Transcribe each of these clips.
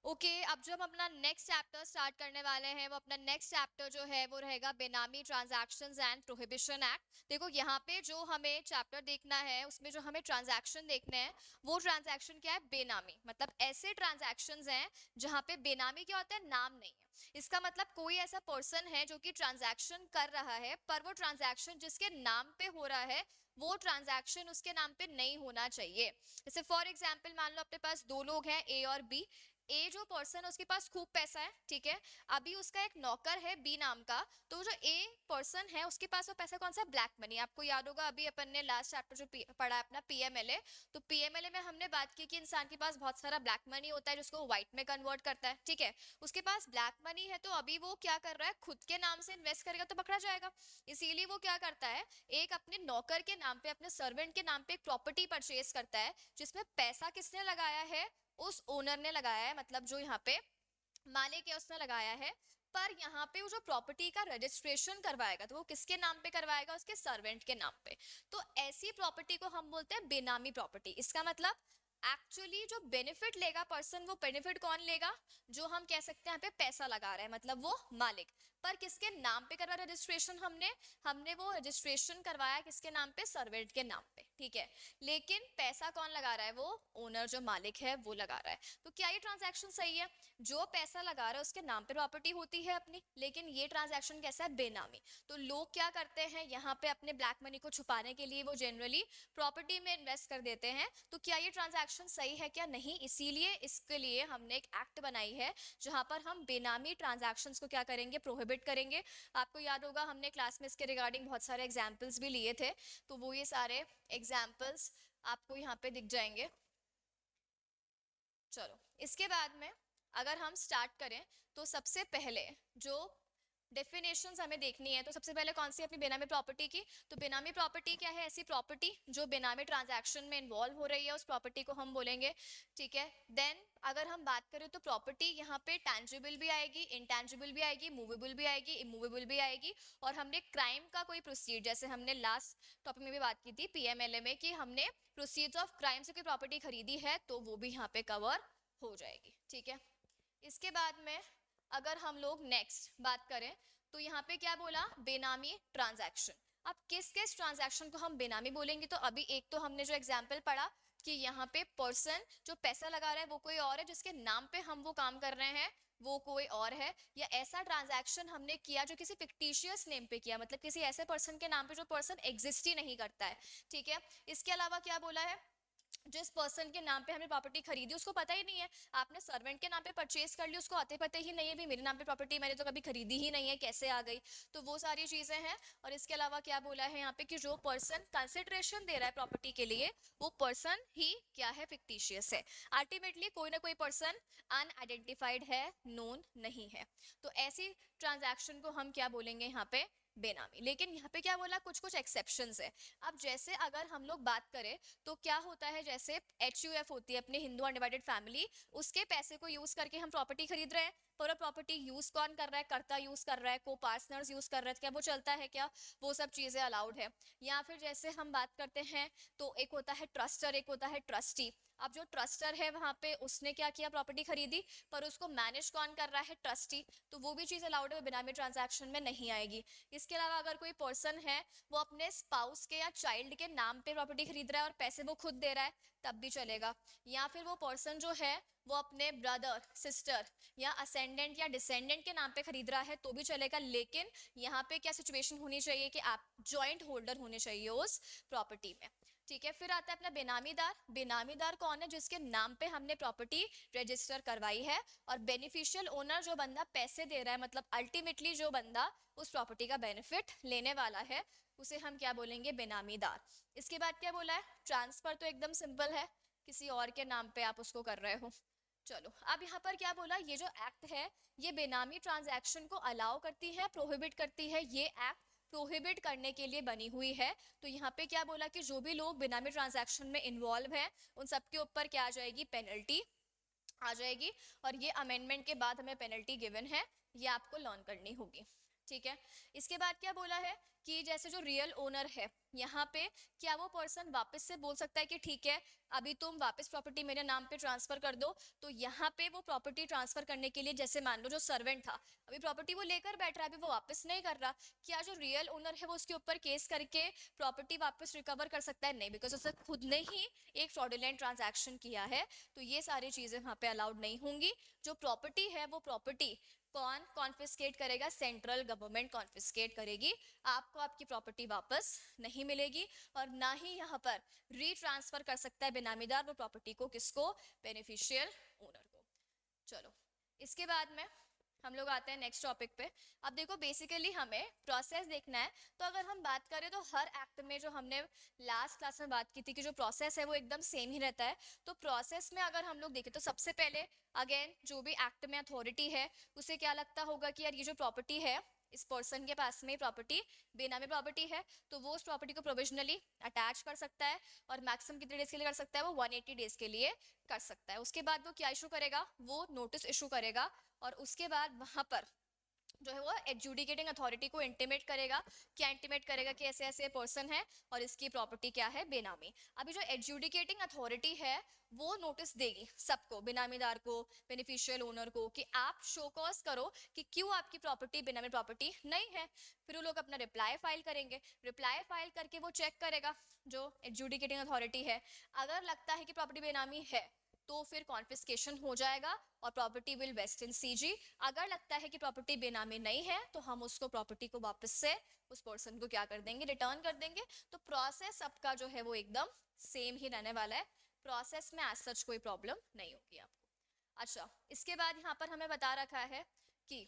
Okay अब जो हम अपना नेक्स्ट चैप्टर स्टार्ट करने वाले हैं वो अपना नेक्स्ट चैप्टर जो है वो रहेगा बेनामी ट्रांजैक्शंस एंड प्रोहिबिशन एक्ट। देखो यहाँ पे जो हमें चैप्टर देखना है उसमें जो हमें ट्रांजैक्शन देखने हैं वो ट्रांजैक्शन क्या है, बेनामी। मतलब ऐसे ट्रांजैक्शंस हैं जहाँ पे बेनामी क्या होता है, नाम नहीं है। इसका मतलब कोई ऐसा पर्सन है जो कि ट्रांजैक्शन कर रहा है पर वो ट्रांजैक्शन जिसके नाम पे हो रहा है वो ट्रांजैक्शन उसके नाम पे नहीं होना चाहिए। जैसे फॉर एग्जाम्पल मान लो अपने पास दो लोग हैं ए और बी। ए जो पर्सन है उसके पास खूब पैसा है, ठीक है। अभी उसका एक नौकर है बी नाम का। तो जो ए पर्सन है उसके पास वो पैसा कौन सा, ब्लैक मनी। आपको याद होगा अभी अपन ने लास्ट चैप्टर जो पढ़ा है अपना पीएमएलए, तो पीएमएलए में हमने बात की कि इंसान के पास बहुत सारा ब्लैक मनी होता है जिसको व्हाइट में कन्वर्ट करता है, ठीक है। उसके पास ब्लैक मनी है तो अभी वो क्या कर रहा है, खुद के नाम से इन्वेस्ट करेगा तो पकड़ा जाएगा। इसीलिए वो क्या करता है, एक अपने नौकर के नाम पे, अपने सर्वेंट के नाम पे एक प्रॉपर्टी परचेज करता है जिसमें पैसा किसने लगाया है, उस ओनर ने लगाया है। मतलब जो यहाँ पे मालिक है उसने लगाया है। पर यहाँ पे वो जो प्रॉपर्टी का रजिस्ट्रेशन करवाएगा तो वो किसके नाम पे करवाएगा, उसके सर्वेंट के नाम पे। तो ऐसी प्रॉपर्टी को हम बोलते हैं बेनामी प्रॉपर्टी। इसका मतलब एक्चुअली जो बेनिफिट लेगा पर्सन, वो बेनिफिट कौन लेगा, जो हम कह सकते हैं यहाँ पे पैसा लगा रहा है, मतलब वो मालिक। पर किसके नाम पे करवाया रजिस्ट्रेशन, हमने हमने वो रजिस्ट्रेशन करवाया किसके नाम पे, सर्वेंट के नाम पे, ठीक है। लेकिन पैसा कौन लगा रहा है, वो ओनर जो मालिक है वो लगा रहा है। तो क्या ये ट्रांजैक्शन सही है, जो पैसा लगा रहा है उसके नाम पे प्रॉपर्टी होती है अपनी, लेकिन ये ट्रांजैक्शन कैसा है, बेनामी। तो लोग क्या करते हैं यहाँ पे अपने ब्लैक मनी को छुपाने के लिए वो जनरली प्रॉपर्टी में इन्वेस्ट कर देते हैं। तो क्या ये ट्रांजैक्शन सही है क्या, नहीं। इसीलिए इसके लिए हमने एक एक्ट बनाई है जहां पर हम बेनामी ट्रांजैक्शंस को क्या करेंगे, प्रोहिबिट करेंगे। आपको याद होगा हमने क्लास में इसके रिगार्डिंग बहुत सारे एग्जाम्पल्स भी लिए थे, तो वो ये सारे एग्जाम्पल्स आपको यहाँ पे दिख जाएंगे। चलो इसके बाद में अगर हम स्टार्ट करें तो सबसे पहले जो डेफिनेशंस हमें देखनी है, तो सबसे पहले कौन सी अपनी बेनामी प्रॉपर्टी की। तो बेनामी प्रॉपर्टी क्या है, ऐसी प्रॉपर्टी जो बेनामी ट्रांजैक्शन में इन्वॉल्व हो रही है उस प्रॉपर्टी को हम बोलेंगे, ठीक है। देन अगर हम बात करें तो प्रॉपर्टी यहाँ पे टैंजिबल भी आएगी, इंटैंजिबल भी आएगी, मूवेबल भी आएगी, इमूवेबल भी आएगी। और हमने क्राइम का कोई प्रोसीड, जैसे हमने लास्ट टॉपिक में भी बात की थी पीएमएलए में कि हमने प्रोसीड्स ऑफ क्राइम से कोई प्रॉपर्टी खरीदी है तो वो भी यहाँ पे कवर हो जाएगी, ठीक है। इसके बाद में अगर हम लोग नेक्स्ट बात करें तो यहाँ पे क्या बोला, बेनामी ट्रांजैक्शन। अब किस किस ट्रांजैक्शन को हम बेनामी बोलेंगे, तो अभी एक तो हमने जो एग्जांपल पढ़ा कि यहाँ पे पर्सन जो पैसा लगा रहा है वो कोई और है, जिसके नाम पे हम वो काम कर रहे हैं वो कोई और है। या ऐसा ट्रांजैक्शन हमने किया जो किसी फिक्टिशियस नेम पे किया, मतलब किसी ऐसे पर्सन के नाम पे जो पर्सन एग्जिस्ट ही नहीं करता है, ठीक है। इसके अलावा क्या बोला है, जिस पर्सन के नाम पे हमने प्रॉपर्टी खरीदी उसको पता ही नहीं है, आपने सर्वेंट के नाम पे परचेज कर ली, उसको आते पते ही नहीं है भी मेरे नाम पे प्रॉपर्टी मैंने तो कभी खरीदी ही नहीं है, कैसे आ गई। तो वो सारी चीजें हैं। और इसके अलावा क्या बोला है यहाँ पे कि जो पर्सन कंसिडरेशन दे रहा है प्रॉपर्टी के लिए वो पर्सन ही क्या है, फिक्टिशियस है। अल्टीमेटली कोई ना कोई पर्सन अनआइडेंटिफाइड है, नोन नहीं है। तो ऐसी ट्रांजैक्शन को हम क्या बोलेंगे यहाँ पे, बेनामी। लेकिन यहाँ पे क्या बोला, कुछ कुछ एक्सेप्शंस है। अब जैसे अगर हम लोग बात करें तो क्या होता है, जैसे HUF होती है अपने हिंदू अनडिवाइडेड फैमिली, उसके पैसे को यूज करके हम प्रॉपर्टी खरीद रहे हैं। पर प्रॉपर्टी यूज कौन कर रहा है, कर्ता यूज कर रहा है, को पार्टनर्स यूज कर रहे हैं, क्या वो चलता है क्या, वो सब चीजें अलाउड है। या फिर जैसे हम बात करते हैं तो एक होता है ट्रस्टर, एक होता है ट्रस्टी। अब जो ट्रस्टर है वहां पे उसने क्या किया, प्रॉपर्टी खरीदी, पर उसको मैनेज कौन कर रहा है, ट्रस्टी। तो वो भी चीज अलाउड है, बिना ट्रांजैक्शन में नहीं आएगी। इसके अलावा अगर कोई पर्सन है वो अपने स्पाउस के या चाइल्ड के नाम पे प्रॉपर्टी खरीद रहा है और पैसे वो खुद दे रहा है तब भी चलेगा। या फिर वो पर्सन जो है वो अपने ब्रदर, सिस्टर या असेंडेंट या डिसेंडेंट के नाम पे खरीद रहा है तो भी चलेगा। लेकिन यहाँ पे क्या सिचुएशन होनी चाहिए कि आप जॉइंट होल्डर होने चाहिए उस प्रॉपर्टी में, ठीक है। फिर आता है अपना बेनामीदार। बेनामीदार कौन है, जिसके नाम पे हमने प्रॉपर्टी रजिस्टर करवाई है। और बेनिफिशियल ओनर जो बंदा पैसे दे रहा है, मतलब अल्टीमेटली जो बंदा उस प्रॉपर्टी का बेनिफिट लेने वाला है उसे हम क्या बोलेंगे, बेनामीदार। इसके बाद क्या बोला है, ट्रांसफर तो एकदम सिंपल है, किसी और के नाम पे आप उसको कर रहे हो। चलो अब यहाँ पर क्या बोला, ये जो एक्ट है ये बेनामी ट्रांजैक्शन को अलाउ करती है, प्रोहिबिट करती है। ये एक्ट प्रोहिबिट करने के लिए बनी हुई है। तो यहाँ पे क्या बोला कि जो भी लोग बेनामी ट्रांजैक्शन में इन्वॉल्व हैं उन सबके ऊपर क्या आ जाएगी, पेनल्टी आ जाएगी। और ये अमेंडमेंट के बाद हमें पेनल्टी गिवन है, ये आपको लर्न करनी होगी, ठीक है। इसके बाद क्या बोला है कि जैसे जो रियल ओनर है यहाँ पे, क्या वो पर्सन वापस से बोल सकता है कि ठीक है अभी तुम वापस प्रॉपर्टी मेरे नाम पे ट्रांसफर कर दो? तो यहाँ पे वो प्रॉपर्टी ट्रांसफर करने के लिए, जैसे मान लो जो सर्वेंट था अभी प्रॉपर्टी वो लेकर बैठ रहा है, अभी वो वापस नहीं कर रहा, क्या जो रियल ओनर है वो उसके ऊपर केस करके प्रॉपर्टी वापस रिकवर कर सकता है? नहीं, बिकॉज उसने खुद ने ही एक फ्रॉडुलेंट ट्रांजैक्शन किया है। तो ये सारी चीजें वहां पे अलाउड नहीं होंगी। जो प्रॉपर्टी है वो प्रॉपर्टी कौन कॉन्फिस्केट करेगा? सेंट्रल गवर्नमेंट कॉन्फिस्केट करेगी। आपको आपकी प्रॉपर्टी वापस नहीं मिलेगी और ना ही यहाँ पर रीट्रांसफर कर सकता है बेनामीदार वो प्रॉपर्टी को, किसको? बेनिफिशियल ओनर को। चलो इसके बाद में हम लोग आते हैं नेक्स्ट टॉपिक पे। अब देखो बेसिकली हमें प्रोसेस देखना है। तो अगर हम बात करें तो हर एक्ट में, जो हमने लास्ट क्लास में बात की थी कि जो प्रोसेस है वो एकदम सेम ही रहता है। तो प्रोसेस में अगर हम लोग देखें तो सबसे पहले अगेन जो भी एक्ट में अथॉरिटी है उसे क्या लगता होगा कि यार ये जो प्रॉपर्टी है इस पर्सन के पास में प्रॉपर्टी बेनामी प्रॉपर्टी है, तो वो उस प्रॉपर्टी को प्रोविजनली अटैच कर सकता है और मैक्सिमम कितने डेज के लिए कर सकता है? वो 180 डेज के लिए कर सकता है। उसके बाद वो क्या इशू करेगा? वो नोटिस इशू करेगा और उसके बाद वहां पर जो है वो एडजुडिकेटिंग अथॉरिटी को इंटीमेट करेगा। क्या इंटीमेट करेगा? कि ऐसे ऐसे पर्सन है और इसकी प्रॉपर्टी क्या है? बेनामी। अभी जो एडजुडिकेटिंग अथॉरिटी है वो नोटिस देगी सबको, बेनामीदार को, बेनिफिशियल ओनर को, कि आप शो कॉज करो कि क्यों आपकी प्रॉपर्टी बेनामी प्रॉपर्टी नहीं है। फिर वो लोग अपना रिप्लाई फाइल करेंगे। रिप्लाई फाइल करके वो चेक करेगा जो एडजुडिकेटिंग अथॉरिटी है, अगर लगता है कि प्रॉपर्टी बेनामी है तो फिर कॉन्फिस्केशन हो जाएगा और property will vest in CG. अगर लगता है कि प्रॉपर्टी बेनामी नहीं है तो हम उसको प्रॉपर्टी को वापस से उस पर्सन को क्या कर देंगे? रिटर्न कर देंगे। तो प्रोसेस आपका जो है वो एकदम सेम ही रहने वाला है। प्रोसेस में एज सच कोई प्रॉब्लम नहीं होगी आपको। अच्छा इसके बाद यहाँ पर हमें बता रखा है कि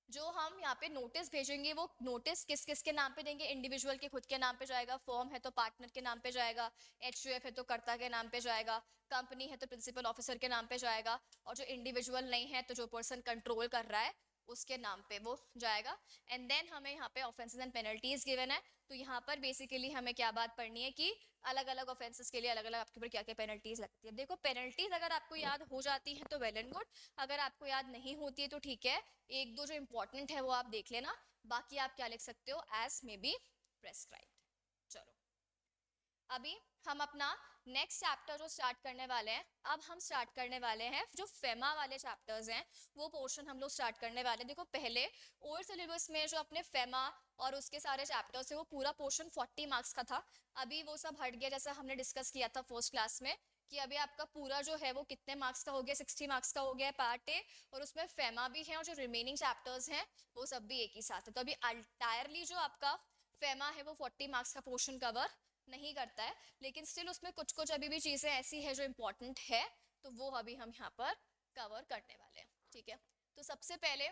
जो हम यहाँ पे नोटिस भेजेंगे वो नोटिस किस किस के नाम पे देंगे? इंडिविजुअल के खुद के नाम पे जाएगा, फर्म है तो पार्टनर के नाम पे जाएगा, एचयूएफ है तो कर्ता के नाम पे जाएगा, कंपनी है तो प्रिंसिपल ऑफिसर के नाम पे जाएगा, और जो इंडिविजुअल नहीं है तो जो पर्सन कंट्रोल कर रहा है उसके नाम पे वो जाएगा। एंड देन हमें यहाँ पे ऑफेंसेस एंड पेनल्टीज गिवन है। तो यहाँ पर बेसिकली हमें क्या बात पढ़नी है कि अलग अलग ऑफेंसेस के लिए अलग अलग आपके ऊपर क्या क्या पेनल्टीज लगती है। देखो पेनल्टीज अगर आपको याद हो जाती है तो वेल एंड गुड, अगर आपको याद नहीं होती है तो ठीक है, एक दो जो इंपॉर्टेंट है वो आप देख लेना, बाकी आप क्या लिख सकते हो? As may be prescribed. चलो अभी हम अपना नेक्स्ट चैप्टर जो स्टार्ट करने वाले हैं, अब हम स्टार्ट करने वाले हैं जो फेमा वाले चैप्टर्स हैं, वो पोर्शन हम लोग स्टार्ट करने वाले हैं। देखो पहले ओल्ड सिलेबस में जो अपने फेमा और उसके सारे चैप्टर्स है वो पूरा पोर्शन 40 मार्क्स का था। अभी वो सब हट गया, जैसा हमने डिस्कस किया था फर्स्ट क्लास में, कि अभी आपका पूरा जो है वो कितने मार्क्स का हो गया? 60 मार्क्स का हो गया पार्ट ए, और उसमें फेमा भी है और जो रिमेनिंग चैप्टर्स हैं वो सब भी एक ही साथ है। तो अभी अल्टायरली जो आपका फेमा है वो 40 मार्क्स का पोर्शन कवर नहीं करता है, लेकिन स्टिल उसमें कुछ कुछ अभी भी चीजें ऐसी है जो इंपॉर्टेंट है, तो वो अभी हम यहाँ पर कवर करने वाले हैं। ठीक है, तो सबसे पहले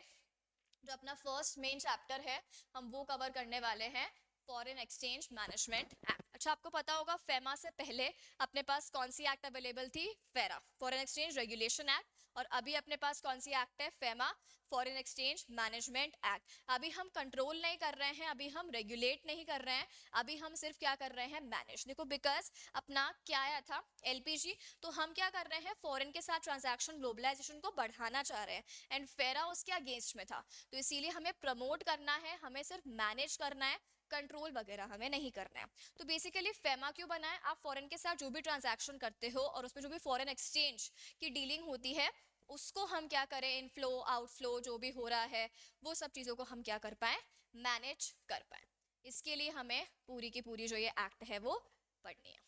जो अपना फर्स्ट मेन चैप्टर है हम वो कवर करने वाले हैं, फॉरेन एक्सचेंज मैनेजमेंट एक्ट। अच्छा आपको पता होगा फेमा से पहले अपने पास कौन सी एक्ट अवेलेबल थी? फेरा, फॉरेन एक्सचेंज रेगुलेशन एक्ट। और अभी अपने पास कौन सी एक्ट है? FEMA, foreign exchange management act. अभी हम कंट्रोल नहीं कर रहे हैं, अभी हम रेगुलेट नहीं कर रहे हैं, अभी हम सिर्फ क्या कर रहे हैं? मैनेज। देखो बिकॉज अपना क्या आया था? एलपीजी। तो हम क्या कर रहे हैं? फॉरेन के साथ ट्रांजैक्शन ग्लोबलाइजेशन को बढ़ाना चाह रहे हैं, एंड फेरा उसके अगेंस्ट में था। तो इसीलिए हमें प्रमोट करना है, हमें सिर्फ मैनेज करना है, कंट्रोल वगैरह हमें नहीं करना है। तो बेसिकली फेमा क्यों बना है? आप फॉरेन के साथ जो भी ट्रांजैक्शन करते हो और उसमें जो भी फॉरेन एक्सचेंज की डीलिंग होती है उसको हम क्या करें? इनफ्लो आउटफ्लो जो भी हो रहा है वो सब चीज़ों को हम क्या कर पाए? मैनेज कर पाए। इसके लिए हमें पूरी की पूरी जो ये एक्ट है वो पढ़नी है।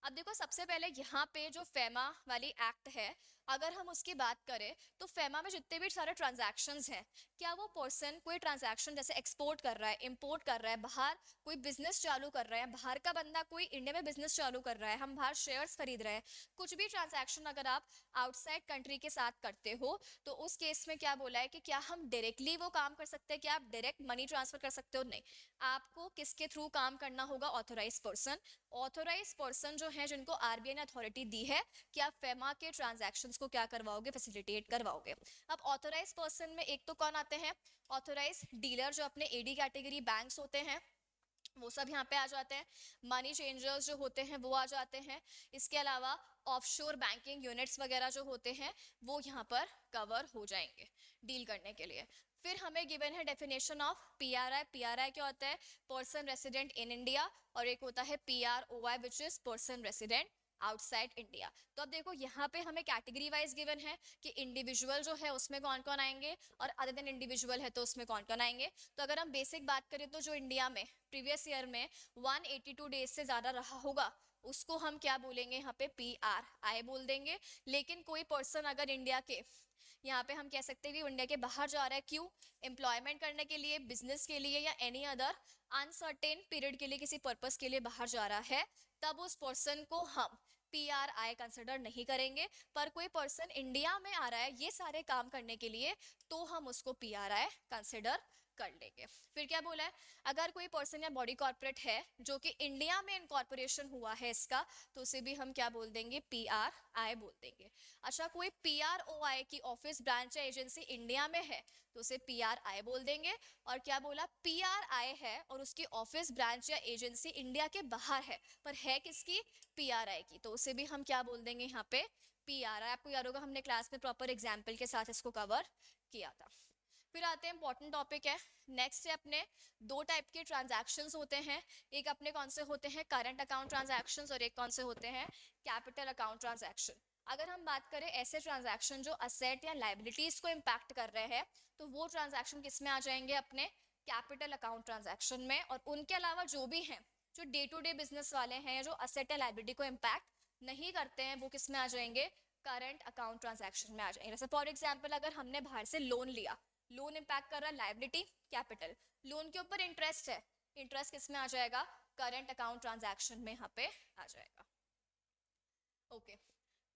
अब देखो सबसे पहले यहाँ पे जो फेमा वाली एक्ट है, अगर हम उसकी बात करें तो फेमा में जितने भी सारे ट्रांजैक्शंस हैं, क्या वो पर्सन कोई ट्रांजैक्शन जैसे एक्सपोर्ट कर रहा है, इंपोर्ट कर रहा है, बाहर कोई बिजनेस चालू कर रहा है, बाहर का बंदा कोई इंडिया में बिजनेस चालू कर रहा है, हम बाहर शेयर्स खरीद रहे हैं, कुछ भी ट्रांजैक्शन अगर आप आउटसाइड कंट्री के साथ करते हो तो उस केस में क्या बोला है कि क्या हम डायरेक्टली वो काम कर सकते हैं? क्या आप डायरेक्ट मनी ट्रांसफर कर सकते हो? नहीं, आपको किसके थ्रू काम करना होगा? Authorise person. ऑथोराइज पर्सन जो है जिनको आरबीआई ने अथॉरिटी दी है कि आप फेमा के ट्रांजैक्शंस को क्या करवाओगे? फैसिलिटेट करवाओगे। अब ऑथोराइज पर्सन में एक तो कौन आते हैं? ऑथोराइज डीलर जो अपने एडी कैटेगरी बैंक्स होते हैं, वो सब यहाँ पे आ जाते हैं। मनी चेंजर्स जो होते हैं वो आ जाते हैं। इसके अलावा ऑफशोर बैंकिंग यूनिट्स वगैरह जो होते हैं वो यहाँ पर कवर हो जाएंगे डील करने के लिए। फिर हमें गिवन है डेफिनेशन ऑफ पीआरआई। पीआरआई क्या होता है? Person resident in India. और एक होता है PROI which is person resident outside India. तो अब देखो यहाँ पे हमें कैटेगरी वाइज गिवन है कि इंडिविजुअल जो है उसमें कौन कौन आएंगे और अदर देन इंडिविजुअल है तो उसमें कौन कौन आएंगे। तो अगर हम बेसिक बात करें तो जो इंडिया में प्रीवियस ईयर में 182 डेज से ज्यादा रहा होगा उसको हम क्या बोलेंगे? यहाँ पे पीआरआई बोल देंगे। लेकिन कोई पर्सन अगर इंडिया के, यहाँ पे हम कह सकते हैं कि इंडिया के बाहर जा रहा है, क्यों? एम्प्लॉयमेंट करने के लिए, बिजनेस के लिए या एनी अदर अनसर्टेन पीरियड के लिए, किसी पर्पस के लिए बाहर जा रहा है, तब उस पर्सन को हम पीआरआई कंसिडर नहीं करेंगे। पर कोई पर्सन इंडिया में आ रहा है ये सारे काम करने के लिए तो हम उसको पीआरआई कंसिडर कर लेंगे। फिर क्या बोला है? अगर कोई पर्सन या बॉडी कॉर्पोरेट है जो कि इंडिया में इनकॉर्पोरेशन हुआ है इसका, तो उसे भी हम क्या बोल देंगे? पीआरआई बोल देंगे। अच्छा, कोई पीआरओआई की ऑफिस, ब्रांच या एजेंसी इंडिया में है तो उसे पीआरआई बोल देंगे। और क्या बोला? पीआरआई है और उसकी ऑफिस, ब्रांच या एजेंसी इंडिया के बाहर है, पर है किसकी? पीआरआई की, तो उसे भी हम क्या बोल देंगे? यहाँ पे पीआरआई। आपको याद होगा हमने क्लास में प्रॉपर एग्जाम्पल के साथ इसको कवर किया था। फिर आते हैं, इंपॉर्टेंट टॉपिक है नेक्स्ट है अपने, दो टाइप के ट्रांजैक्शंस होते हैं। एक अपने कौन से होते हैं? करंट अकाउंट ट्रांजैक्शंस, और एक कौन से होते हैं? Capital account transaction. अगर हम बात करें ऐसे ट्रांजैक्शन जो असेट या लाइबिलिटीज को इम्पैक्ट कर रहे हैं, तो वो ट्रांजैक्शन किस में आ जाएंगे? अपने कैपिटल अकाउंट ट्रांजैक्शन में। और उनके अलावा जो भी हैं, जो डे टू डे बिजनेस वाले हैं, जो असेट या लाइबिलिटी को इम्पैक्ट नहीं करते हैं, वो किस में आ जाएंगे? करंट अकाउंट ट्रांजैक्शन में आ जाएंगे। जैसे फॉर एग्जाम्पल अगर हमने बाहर से लोन लिया, लोन इम्पैक्ट कर रहा है लाइबिलिटी, कैपिटल। लोन के ऊपर इंटरेस्ट है, इंटरेस्ट किस में आ जाएगा? करंट अकाउंट ट्रांजैक्शन में यहाँ पे आ जाएगा। ओके,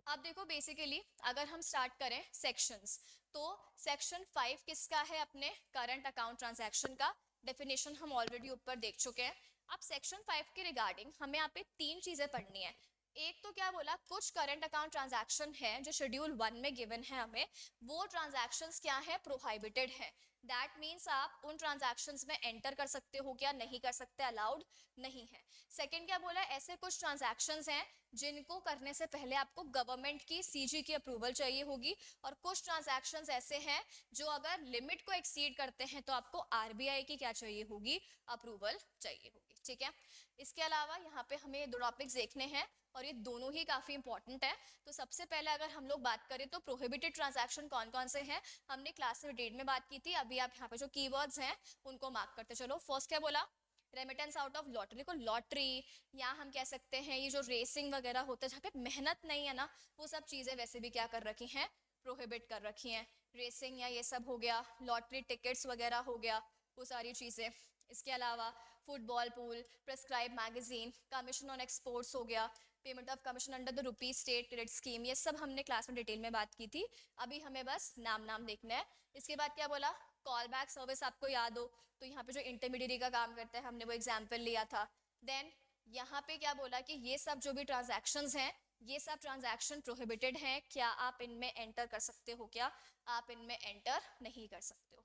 अब देखो बेसिकली अगर हम स्टार्ट करें सेक्शंस, तो सेक्शन 5 किसका है? अपने करंट अकाउंट ट्रांजैक्शन का। डेफिनेशन हम ऑलरेडी ऊपर देख चुके हैं। अब सेक्शन 5 के रिगार्डिंग हमें यहाँ पे तीन चीजें पढ़नी है। एक तो क्या बोला? कुछ करंट अकाउंट ट्रांजैक्शन है जो शेड्यूल 1 में गिवन है हमें, वो ट्रांजैक्शंस क्या है? प्रोहाइबिटेड है। दैट मीन्स आप उन ट्रांजैक्शंस में एंटर कर सकते हो क्या? नहीं कर सकते, अलाउड नहीं है। सेकंड क्या बोला? ऐसे कुछ ट्रांजैक्शंस हैं जिनको करने से पहले आपको गवर्नमेंट की सीजी की अप्रूवल चाहिए होगी। और कुछ ट्रांजैक्शंस ऐसे हैं जो अगर लिमिट को एक्सीड करते हैं तो आपको आरबीआई की क्या चाहिए होगी? अप्रूवल चाहिए होगी। ठीक है, इसके अलावा यहाँ पे हमें दो टॉपिक्स देखने हैं और ये दोनों ही काफी इंपॉर्टेंट है। तो सबसे पहले अगर हम लोग बात करें तो प्रोहिबिटेड ट्रांजैक्शन कौन कौन से हैं, हमने क्लास में डिटेल में बात की थी। अभी आप यहाँ पे जो कीवर्ड्स हैं उनको मार्क करते चलो। फर्स्ट क्या बोला? Remittance out of lottery. देखो लॉटरी, या हम कह सकते हैं ये जो रेसिंग वगैरह होता है जहाँ पे मेहनत नहीं है ना, वो सब चीजें वैसे भी क्या कर रखी हैं? प्रोहिबिट कर रखी हैं। रेसिंग या ये सब हो गया, लॉटरी टिकट्स वगैरह हो गया, वो सारी चीजें। इसके अलावा football pool, prescribe magazine, commission on exports हो गया, payment of commission under the rupee state credit scheme, ये सब हमने क्लास में डिटेल में बात की थी। अभी हमें बस नाम नाम देखना है। इसके बाद क्या बोला? कॉल बैक सर्विस, आपको याद हो तो यहाँ पे जो इंटरमीडियरी का काम करता है हमने वो एग्जाम्पल लिया था। देन यहाँ पे क्या बोला कि ये सब जो भी ट्रांजैक्शंस हैं, ये सब ट्रांजैक्शन प्रोहिबिटेड हैं, क्या आप इनमें एंटर कर सकते हो? क्या आप इनमें एंटर नहीं कर सकते हो।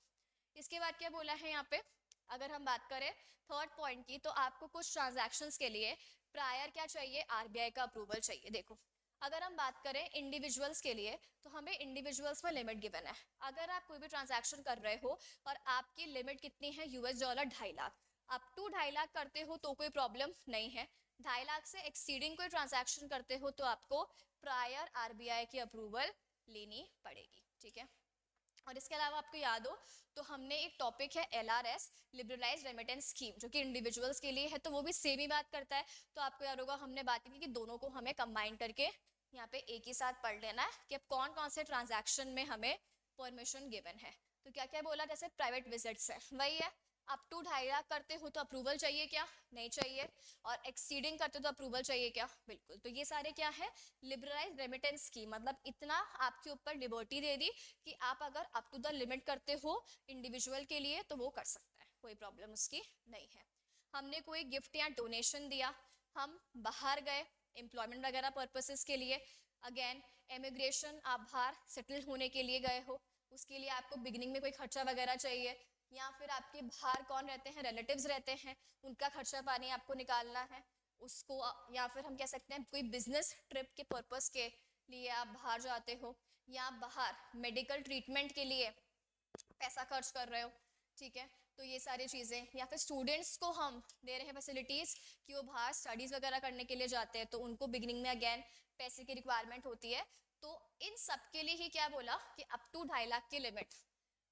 इसके बाद क्या बोला है यहाँ पे? अगर हम बात करें थर्ड पॉइंट की, तो आपको कुछ ट्रांजैक्शंस के लिए प्रायर क्या चाहिए? आरबीआई का अप्रूवल चाहिए। देखो अगर हम बात करें इंडिविजुअल्स के लिए, तो हमें इंडिविजुअल्स में लिमिट गिवन है। अगर आप कोई भी ट्रांजैक्शन कर रहे हो और आपकी लिमिट कितनी है? $2.5 लाख। अप टू 2.5 लाख करते हो तो कोई प्रॉब्लम नहीं है। 2.5 लाख से एक्सीडिंग कोई ट्रांजैक्शन करते हो तो आपको प्रायर आरबीआई की अप्रूवल लेनी पड़ेगी। ठीक है, और इसके अलावा आपको याद हो तो हमने एक टॉपिक है एलआरएस, लिबरलाइज रेमिटेंस स्कीम, जो कि इंडिविजुअल्स के लिए है, तो वो भी सेम ही बात करता है। तो आपको याद होगा हमने बात की कि दोनों को हमें कंबाइन करके यहाँ पे एक ही साथ पढ़ लेना है कि अब कौन कौन से ट्रांजैक्शन में हमें परमिशन गिवन है। तो क्या क्या बोला? जैसे प्राइवेट विजिट्स है, वही है। अप टू 2.5 लाख करते हो तो अप्रूवल चाहिए क्या? नहीं चाहिए। और एक्सीडिंग करते हो तो अप्रूवल चाहिए क्या? बिल्कुल। तो ये सारे क्या है? लिबरलाइज रेमिटेंस स्कीम, मतलब इतना आपके ऊपर लिबर्टी दे दी कि आप अगर अप टू द लिमिट करते हो इंडिविजुअल के लिए तो वो कर सकता है, कोई प्रॉब्लम उसकी नहीं है। हमने कोई गिफ्ट या डोनेशन दिया, हम बाहर गए एम्प्लॉयमेंट वगैरह पर्पसेस के लिए, अगेन इमिग्रेशन, आप बाहर सेटल होने के लिए गए हो, उसके लिए आपको बिगिनिंग में कोई खर्चा वगैरह चाहिए, या फिर आपके बाहर कौन रहते हैं, रिलेटिव्स रहते हैं, उनका खर्चा पानी आपको निकालना है उसको, या फिर हम कह सकते हैं कोई बिजनेस ट्रिप के पर्पस के लिए आप बाहर जाते हो, या बाहर मेडिकल ट्रीटमेंट के लिए पैसा खर्च कर रहे हो, ठीक है। तो ये सारी चीज़ें, या फिर स्टूडेंट्स को हम दे रहे हैं फैसिलिटीज़ कि वो बाहर स्टडीज़ वगैरह करने के लिए जाते हैं, तो उनको बिगिनिंग में अगेन पैसे की रिक्वायरमेंट होती है। तो इन सब के लिए ही क्या बोला कि अप टू 2.5 लाख की लिमिट,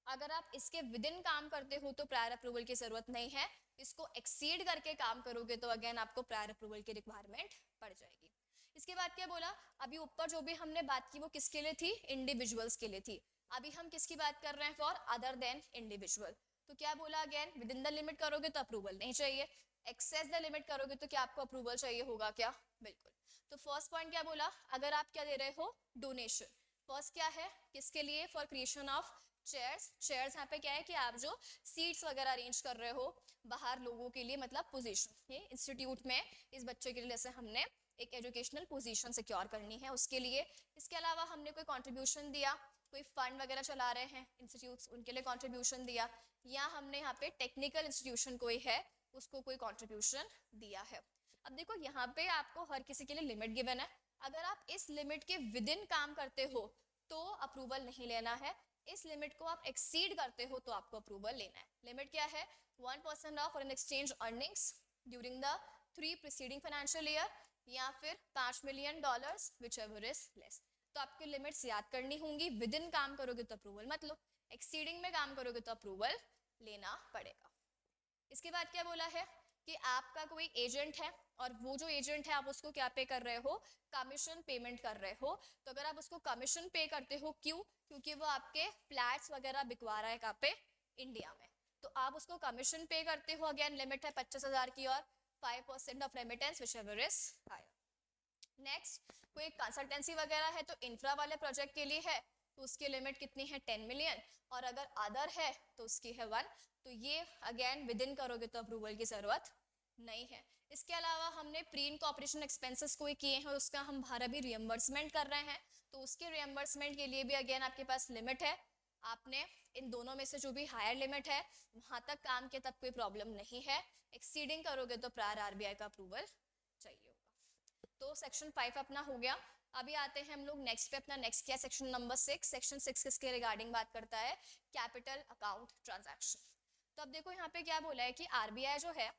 अगर आप इसके विद इन काम करते हो तो प्रायर अप्रूवल की जरूरत नहीं है, इसको एक्सीड करके काम करोगे तो अगेन आपको प्रायर अप्रूवल की रिक्वायरमेंट पड़ जाएगी। इसके बाद क्या बोला, अभी ऊपर जो भी हमने बात की वो किसके लिए थी, इंडिविजुअल्स के लिए थी। अभी हम किसकी बात कर रहे हैं, फॉर अदर देन इंडिविजुअल। तो क्या बोला, again with in the limit करोगे तो अप्रूवल नहीं चाहिए, एक्सेस द लिमिट करोगे तो क्या आपको अप्रूवल चाहिए होगा क्या, बिल्कुल। तो फर्स्ट पॉइंट क्या बोला, अगर आप क्या दे रहे हो, डोनेशन। फर्स्ट क्या है, किसके लिए, for creation of chairs. Chairs यहाँ पे क्या है कि आप जो सीट्स वगैरह अरेंज कर रहे हो बाहर लोगों के लिए, मतलब पोजीशन, ये इंस्टीट्यूट में इस बच्चे के लिए जैसे हमने एक एजुकेशनल पोजीशन सिक्योर करनी है उसके लिए। इसके अलावा हमने कोई कंट्रीब्यूशन दिया, कोई फंड वगैरह चला रहे हैं इंस्टीट्यूट्स, उनके लिए कंट्रीब्यूशन दिया, या हमने यहाँ पे टेक्निकल इंस्टीट्यूशन कोई है उसको कोई कंट्रीब्यूशन दिया है। अब देखो यहाँ पे आपको हर किसी के लिए लिमिट गिवन है, अगर आप इस लिमिट के विद इन काम करते हो तो अप्रूवल नहीं लेना है, इस लिमिट को आप एक्सीड करते हो तो आपको अप्रूवल लेना है। लिमिट क्या है, 1% of foreign exchange earnings during the 3 preceding financial year, या फिर $5 million which ever is less. तो आपकी लिमिट्स याद करनी होंगी, विद इन काम करोगे तो अप्रूवल मत लो, एक्सीडिंग में काम करोगे तो अप्रूवल लेना पड़ेगा। इसके बाद क्या बोला है कि आपका कोई एजेंट है और वो जो एजेंट है आप उसको क्या पे कर रहे हो, कमीशन पेमेंट कर रहे हो। तो अगर आप उसको कमीशन पे करते हो, क्यों, क्योंकि वो आपके फ्लैट्स वगैरह बिकवा रहा है कहाँ पे, इंडिया में, तो आप उसको कमीशन पे करते हो। अगेन लिमिट है 25,000 की और 5% of remittance whichever is higher. Next, कोई कंसल्टेंसी वगैरह है तो इंफ्रा वाले प्रोजेक्ट के लिए है तो उसकी लिमिट कितनी है, 10 मिलियन, और अगर अदर है तो उसकी है 1। तो ये अगेन विद इन करोगे तो अप्रूवल की जरूरत नहीं है। इसके अलावा हमने प्री इनकॉर्पोरेशन एक्सपेंसेस कोई किए हैं, उसका हम बाहर अभी रियम्बर्समेंट कर रहे हैं, तो उसके रियम्बर्समेंट के लिए भी अगेन आपके पास लिमिट है। आपने इन दोनों में से जो भी हायर लिमिट है वहां तक काम किया तब कोई प्रॉब्लम नहीं है, एक्सीडिंग करोगे तो प्रायर आरबीआई का अप्रूवल चाहिए होगा। तो सेक्शन 5 अपना हो गया। अभी आते हैं हम लोग नेक्स्ट पे, अपना नेक्स्ट क्या, सेक्शन नंबर 6। सेक्शन 6 किसके रिगार्डिंग बात करता है, कैपिटल अकाउंट ट्रांजैक्शन। तो अब देखो यहाँ पे क्या बोला है कि आरबीआई जो है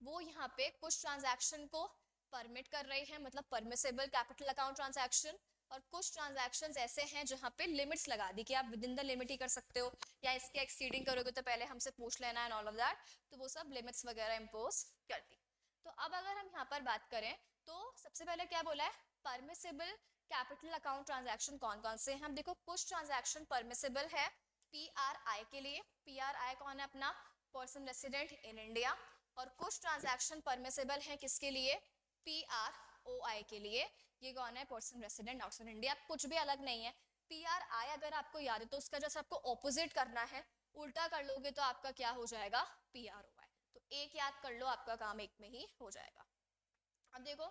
वो यहाँ पे कुछ ट्रांजैक्शन को परमिट कर रही है, मतलब परमिसेबल कैपिटल अकाउंट ट्रांजैक्शन, और कुछ ट्रांजैक्शंस ऐसे हैं जहाँ पे लिमिट्स लगा दी कि आप विद इन द लिमिट ही कर सकते हो, या इसके एक्सीडिंग करोगे तो पहले हमसे पूछ लेना एंड ऑल ऑफ दैट, तो वो सब लिमिट्स वगैरह इम्पोज करती। तो अब अगर हम यहाँ पर बात करें तो सबसे पहले क्या बोला है, परमिसेबल कैपिटल अकाउंट ट्रांजैक्शन कौन कौन से हैं। हम देखो कुछ ट्रांजैक्शन परमिसेबल है पीआरआई के लिए, पीआरआई कौन है, अपना पर्सन रेसिडेंट इन इंडिया, और कुछ ट्रांजैक्शन परमिसेबल है किसके लिए, पीआरओआई के लिए, ये कौन है, पर्सन रेसिडेंट आउटसाइड इंडिया, कुछ भी अलग नहीं है। पीआरआई अगर आपको याद है तो उसका जैसे आपको ऑपोजिट करना है, उल्टा कर लोगे तो आपका क्या हो जाएगा, पीआरओआई। तो एक याद कर लो, आपका काम एक में ही हो जाएगा। अब देखो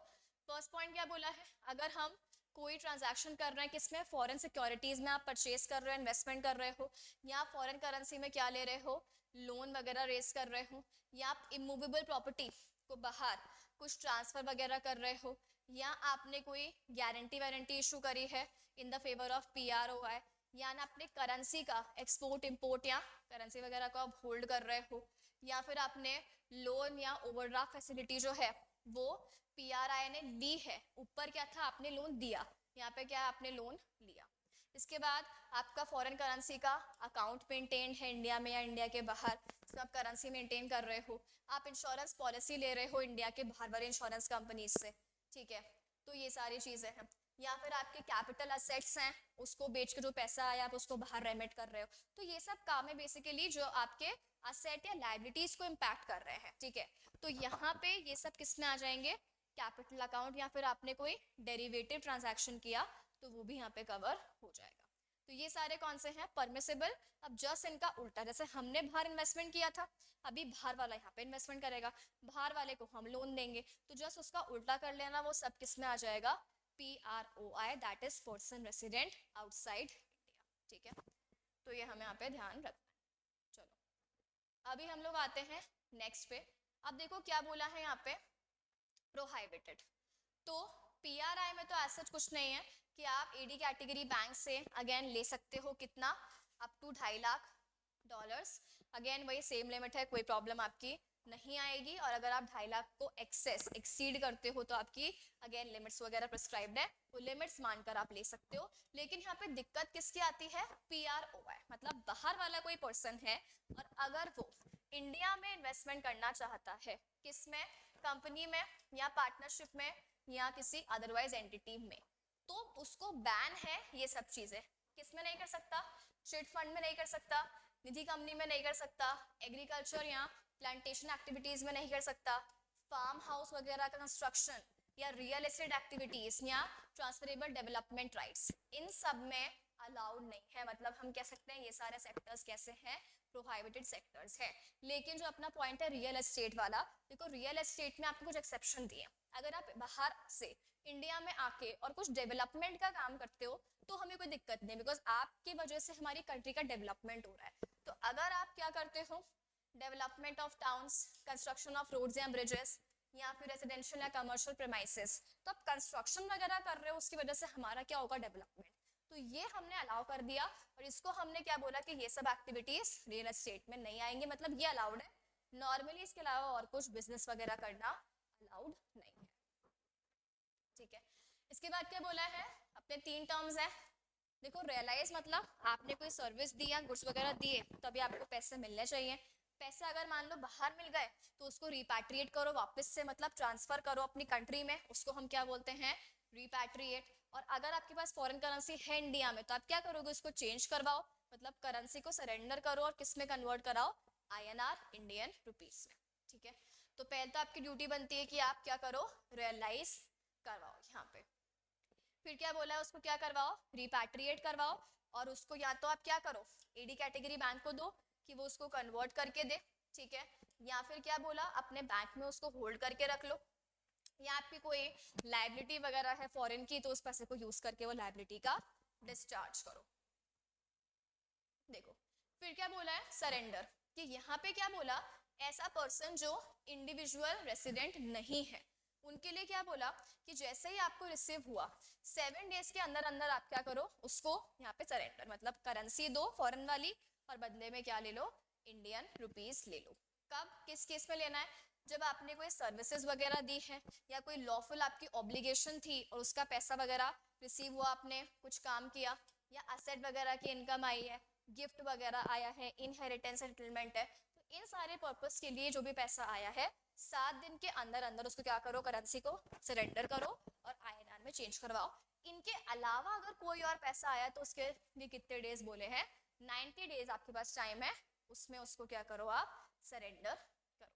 फर्स्ट पॉइंट क्या बोला है, अगर हम कोई ट्रांजैक्शन कर रहे हैं किसमें, फॉरेन सिक्योरिटीज में आप परचेज कर रहे हो, इन्वेस्टमेंट कर रहे हो, या फॉरेन करेंसी में क्या ले रहे हो, लोन वगैरह रेस कर रहे हो, या आप इमूवेबल प्रॉपर्टी को बाहर कुछ ट्रांसफर वगैरह कर रहे हो, या आपने कोई गारंटी वारंटी इशू करी है इन द फेवर ऑफ पीआरओआई, या ना आपने करेंसी का एक्सपोर्ट इंपोर्ट या करेंसी वगैरह को आप होल्ड कर रहे हो, या फिर आपने लोन या ओवरड्राफ्ट फैसिलिटी जो है वो पीआरआई ने ली है, ऊपर क्या था, आपने लोन दिया, यहाँ पे क्या है, आपने लोन लिया। इसके बाद आपका फॉरेन करेंसी का अकाउंट मेंटेन है इंडिया में या इंडिया के बाहर, सब करेंसी मेंटेन कर रहे हो, आप इंश्योरेंस पॉलिसी ले रहे हो इंडिया के बाहर वाले इंश्योरेंस कंपनीज से, ठीक है। तो ये सारी चीजें हैं। या फिर आपके कैपिटल असेट्स हैं, उसको बेच के जो पैसा आया आप उसको बाहर रेमिट कर रहे हो, तो ये सब काम है बेसिकली जो आपके असेट या लाइबिलिटीज को इम्पैक्ट कर रहे हैं, ठीक है। तो यहाँ पे ये सब किस में आ जाएंगे, कैपिटल अकाउंट, या फिर आपने कोई डेरिवेटिव ट्रांजैक्शन किया तो वो भी यहाँ पे कवर हो जाएगा। तो ये सारे कौन से हैं, परमिसेबल। अब जस्ट इनका उल्टा, जैसे हमने बाहर इन्वेस्टमेंट किया था, अभी बाहर वाला यहाँ पे इन्वेस्टमेंट करेगा, बाहर वाले को हम लोन देंगे, तो जस्ट उसका उल्टा कर लेना, वो सब किस में आ जाएगा, PROI, that is person resident outside India, ठीक है। तो ये हमें यहाँ पे ध्यान रखना है। चलो। अभी हम लोग आते हैं नेक्स्ट पे। अब देखो क्या बोला है यहाँ पे, प्रोहाइबिटेड। तो पीआरआई में तो ऐसा कुछ नहीं है कि आप एडी कैटेगरी बैंक से अगेन ले सकते हो, कितना, अप टू $2.5। अगेन वही सेम लिमिट है, कोई प्रॉब्लम आपकी नहीं आएगी। और अगर आप 2.5 को एक्सीड करते हो तो आपकी अगेन लिमिट्स वगैरह प्रिस्क्राइब्ड है, वो लिमिट्स मानकर आप ले सकते हो। लेकिन यहाँ पे दिक्कत किसकी आती है, पीआरओआई, मतलब बाहर वाला कोई पर्सन है और अगर वो इंडिया में इन्वेस्टमेंट करना चाहता है, किसमें, कंपनी में या पार्टनरशिप में या किसी अदरवाइज एंटिटी में, तो उसको बैन है ये सब चीजें। किसमें नहीं कर सकता, चिट फंड में नहीं कर सकता, निजी कंपनी में नहीं कर सकता, एग्रीकल्चर या प्लांटेशन एक्टिविटीज में नहीं कर सकता, फार्म हाउस वगैरह का कंस्ट्रक्शन या रियल एस्टेट एक्टिविटीज या ट्रांसफरेबल डेवलपमेंट राइट्स, इन सब में अलाउड नहीं है। मतलब हम कह सकते हैं ये सारे सेक्टर्स कैसे हैं, प्रोहाइबिटेड सेक्टर्स है। लेकिन जो अपना पॉइंट है रियल एस्टेट वाला, देखो रियल एस्टेट में आपको कुछ एक्सेप्शन दिए। अगर आप बाहर से इंडिया में आके और कुछ डेवलपमेंट का काम करते हो तो हमें कोई दिक्कत नहीं, बिकॉज आपकी वजह से हमारी कंट्री का डेवलपमेंट हो रहा है। तो अगर आप क्या करते हो, development of towns, construction of roads या ब्रिजेस या फिर रेजिडेंशियल या कमर्शियल प्रेमाइसेस, तो आप कंस्ट्रक्शन वगैरह कर रहे हो, उसकी वजह से हमारा क्या होगा, डेवलपमेंट। तो ये हमने अलाउ कर दिया और इसको हमने क्या बोला कि ये सब एक्टिविटीज रियल एस्टेट में नहीं आएंगे, मतलब ये अलाउड है। नॉर्मली इसके अलावा और कुछ बिजनेस वगैरह करना अलाउड नहीं है। ठीक है, इसके बाद क्या बोला है, अपने 3 टर्म्स है। देखो रियलाइज मतलब आपने कोई सर्विस दी या गुड्स वगैरह दिए तभी आपको पैसे मिलने चाहिए। पैसे अगर मान लो बाहर मिल गए तो उसको रिपैट्रिएट करो वापस से, मतलब ट्रांसफर करो अपनी कंट्री में, उसको हम क्या बोलते हैं, रिपैट्रिएट। और अगर आपके पास फॉरेन करेंसी है इंडिया में तो आप क्या करोगे, उसको चेंज करवाओ, मतलब करेंसी को सरेंडर करो और किस में कन्वर्ट कराओ, आईएनआर, इंडियन रुपीस में। ठीक है, तो पहले तो आपकी ड्यूटी बनती है कि आप क्या करो, रियलाइज करवाओ यहाँ पे। फिर क्या बोला है, उसको क्या करवाओ, रिपैट्रिएट करवाओ। और उसको या तो आप क्या करो, एडी कैटेगरी बैंक को दो कि वो उसको कन्वर्ट करके दे। ठीक है, या फिर क्या बोला, अपने बैंक में उसको होल्ड करके रख लो, या आपकी कोई लाइबिलिटी वगैरह है फॉरेन की तो उस पैसे को यूज करके वो लाइबिलिटी का डिस्चार्ज करो। देखो फिर क्या बोला है, सरेंडर, कि यहाँ पे क्या बोला, ऐसा पर्सन जो इंडिविजुअल रेसिडेंट नहीं है उनके लिए क्या बोला कि जैसे ही आपको रिसीव हुआ 7 डेज के अंदर अंदर आप क्या करो, उसको यहाँ पे सरेंडर, मतलब करेंसी दो फॉरेन वाली और बदले में क्या ले लो, इंडियन रुपीस ले लो। कब, किस केस में लेना है, जब आपने कोई सर्विसेज वगैरह दी है या कोई लॉफुल आपकी ऑब्लिगेशन थी और उसका पैसा वगैरह रिसीव हुआ, आपने कुछ काम किया या असेट वगैरह की इनकम आई है, गिफ्ट वगैरह आया है, इनहेरिटेंस सेटलमेंट है, तो इन सारे पर्पस के लिए जो भी पैसा आया है 7 दिन के अंदर अंदर उसको क्या करो, करेंसी को सरेंडर करो और आईएनआर में चेंज करवाओ। इनके अलावा अगर कोई और पैसा आया तो उसके भी कितने डेज बोले हैं, 90 डेज आपके पास टाइम है, उसमें उसको क्या करो, आप सरेंडर करो।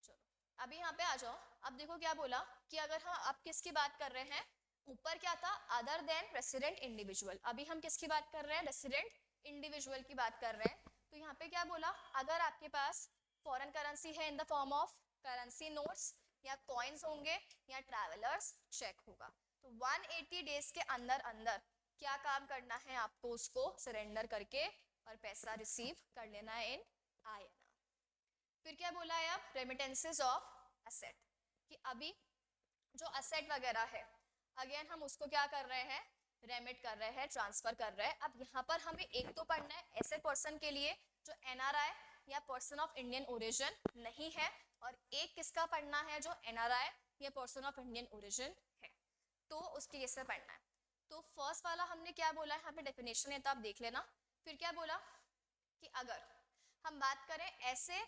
चलो अभी यहाँ पे आ जाओ। अब देखो क्या बोला कि अगर हम आप किसकी बात कर रहे हैं, ऊपर क्या था, अदर देन रेसिडेंट इंडिविजुअल, अभी हम किसकी बात कर रहे हैं, रेसिडेंट इंडिविजुअल की बात कर रहे हैं। तो यहाँ पे क्या बोला, अगर आपके पास फॉरेन करेंसी है in the form of currency notes या कॉइन्स होंगे या ट्रैवलर्स चेक होगा, तो 180 डेज के अंदर अंदर क्या काम करना है आपको, उसको सरेंडर करके और पैसा रिसीव कर लेना है इन आईएनआर। फिर क्या बोला है, अब रेमिटेंसेस ऑफ एसेट, कि अभी जो असेट वगैरह है अगेन हम उसको क्या कर रहे हैं, रेमिट कर रहे हैं, ट्रांसफर कर रहे हैं। अब यहाँ पर हमें एक तो पढ़ना है ऐसे पर्सन के लिए जो एनआरआई या पर्सन ऑफ इंडियन ओरिजिन नहीं है, और एक किसका पढ़ना है जो एनआरआई या पर्सन ऑफ इंडियन ओरिजिन है, तो उसके केस में पढ़ना है। तो फर्स्ट वाला हमने क्या बोला है, यहाँ पे डेफिनेशन है तो आप देख लेना। फिर क्या बोला कि अगर हम बात करें ऐसे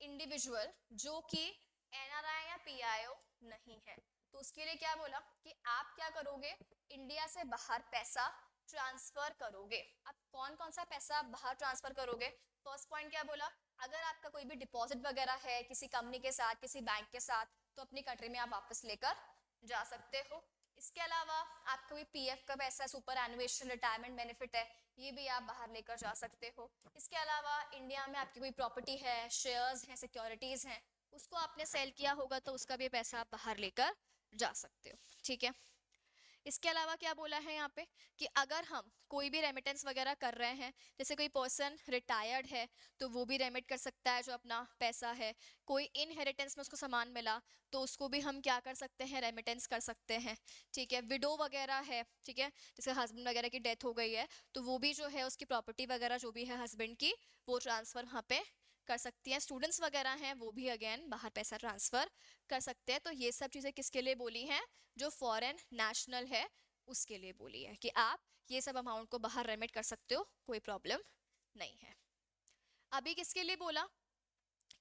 इंडिविजुअल जो कि एनआरआई या पीआईओ नहीं है, तो उसके लिए क्या बोला कि आप क्या करोगे, इंडिया से बाहर पैसा ट्रांसफर करोगे। अब कौन कौन सा पैसा आप बाहर ट्रांसफर करोगे, फर्स्ट पॉइंट क्या बोला, अगर आपका कोई भी डिपॉजिट वगैरह है किसी कंपनी के साथ, किसी बैंक के साथ, तो अपनी कंट्री में आप वापस लेकर जा सकते हो। इसके अलावा आपका भी पीएफ का पैसा, सुपर एनुएशन रिटायरमेंट बेनिफिट है, ये भी आप बाहर लेकर जा सकते हो। इसके अलावा इंडिया में आपकी कोई प्रॉपर्टी है, शेयर्स हैं, सिक्योरिटीज हैं, उसको आपने सेल किया होगा तो उसका भी पैसा आप बाहर लेकर जा सकते हो। ठीक है, इसके अलावा क्या बोला है यहाँ पे कि अगर हम कोई भी रेमिटेंस वगैरह कर रहे हैं, जैसे कोई पर्सन रिटायर्ड है तो वो भी रेमिट कर सकता है जो अपना पैसा है, कोई इनहेरिटेंस में उसको सामान मिला तो उसको भी हम क्या कर सकते हैं, रेमिटेंस कर सकते हैं। ठीक है, विडो वगैरह है, ठीक है, जिसके हस्बैंड वगैरह की डेथ हो गई है तो वो भी जो है उसकी प्रॉपर्टी वगैरह जो भी है हस्बैंड की, वो ट्रांसफर वहाँ पे कर सकती हैं। स्टूडेंट्स वगैरह हैं वो भी अगेन बाहर पैसा ट्रांसफर कर सकते हैं। तो ये सब चीज़ें किसके लिए बोली हैं, जो फॉरेन नेशनल है उसके लिए बोली है कि आप ये सब अमाउंट को बाहर रेमिट कर सकते हो, कोई प्रॉब्लम नहीं है। अभी किसके लिए बोला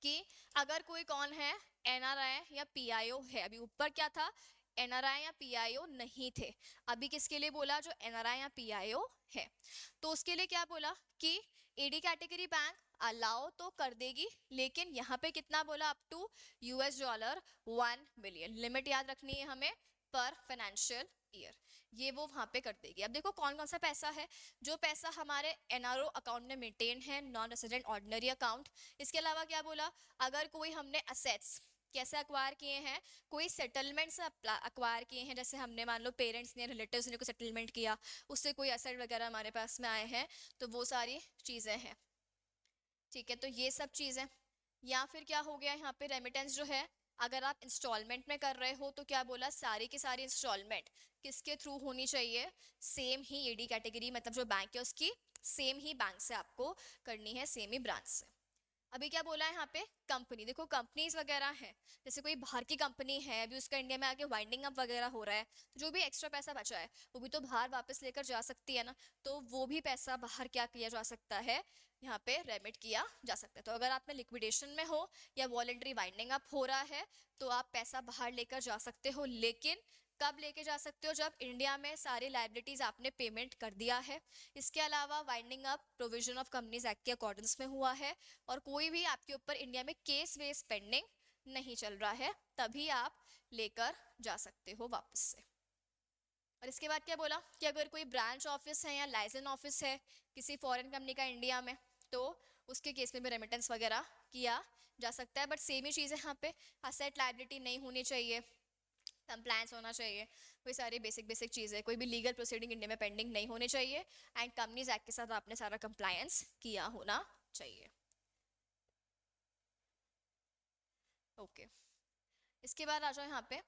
कि अगर कोई कौन है, एनआरआई या पीआईओ है, अभी ऊपर क्या था, एनआरआई या पीआईओ नहीं थे, अभी किसके लिए बोला, जो एनआरआई या पीआईओ है तो उसके लिए क्या बोला कि एडी कैटेगरी बैंक अलाउ तो कर देगी, लेकिन यहाँ पे कितना बोला, अप टू $1 मिलियन लिमिट याद रखनी है हमें पर फाइनेंशियल ईयर, ये वो वहां पे कर देगी। अब देखो कौन कौन सा पैसा है, जो पैसा हमारे एनआरओ अकाउंट में मेंटेन है, नॉन रेजिडेंट ऑर्डिनरी अकाउंट। इसके अलावा क्या बोला, अगर कोई हमने असेट्स कैसे अक्वायर किए हैं, कोई सेटलमेंट से अक्वायर किए हैं, जैसे हमने मान लो पेरेंट्स ने, रिलेटिव्स ने कोई सेटलमेंट किया, उससे कोई असेट वगैरह हमारे पास में आए हैं, तो वो सारी चीजें हैं। ठीक है, तो ये सब चीजें, या फिर क्या हो गया यहाँ पे रेमिटेंस जो है, अगर आप इंस्टॉलमेंट में कर रहे हो तो क्या बोला, सारी की सारी इंस्टॉलमेंट किसके थ्रू होनी चाहिए, सेम ही एडी कैटेगरी मतलब जो बैंक है उसकी सेम ही बैंक से आपको करनी है, सेम ही ब्रांच से। अभी क्या बोला है यहाँ पे, कंपनी, देखो कंपनीज वगैरह हैं, जैसे कोई बाहर की कंपनी है, अभी उसका इंडिया में आके वाइंडिंग अप वगैरह हो रहा है, तो जो भी एक्स्ट्रा पैसा बचा है वो भी तो बाहर वापस लेकर जा सकती है ना, तो वो भी पैसा बाहर क्या किया जा सकता है, यहाँ पे रेमिट किया जा सकता है। तो अगर आप में लिक्विडेशन में हो या वॉलेंट्री वाइंडिंग अप हो रहा है तो आप पैसा बाहर लेकर जा सकते हो, लेकिन कब लेके जा सकते हो, जब इंडिया में सारी लाइबिलिटीज आपने पेमेंट कर दिया है। इसके अलावा winding up provision of companies act के अकॉर्डेंस में हुआ है और कोई भी आपके ऊपर इंडिया में केस वेस पेंडिंग नहीं चल रहा है, तभी आप लेकर जा सकते हो वापस से। और इसके बाद क्या बोला कि अगर कोई ब्रांच ऑफिस है या लाइसेंस ऑफिस है किसी फॉरेन कंपनी का इंडिया में, तो उसके केस में भी रेमिटेंस वगैरह किया जा सकता है, बट सेम ही चीज़ है यहाँ पे, असेट लाइबिलिटी नहीं होनी चाहिए, कंप्लायंस होना चाहिए, वही सारी बेसिक बेसिक चीज़ें, कोई भी लीगल प्रोसीडिंग इंडिया में पेंडिंग नहीं होने चाहिए, एंड कंपनीज एक्ट के साथ आपने सारा कंप्लायंस किया होना चाहिए। ओके, इसके बाद आ जाओ यहाँ पे,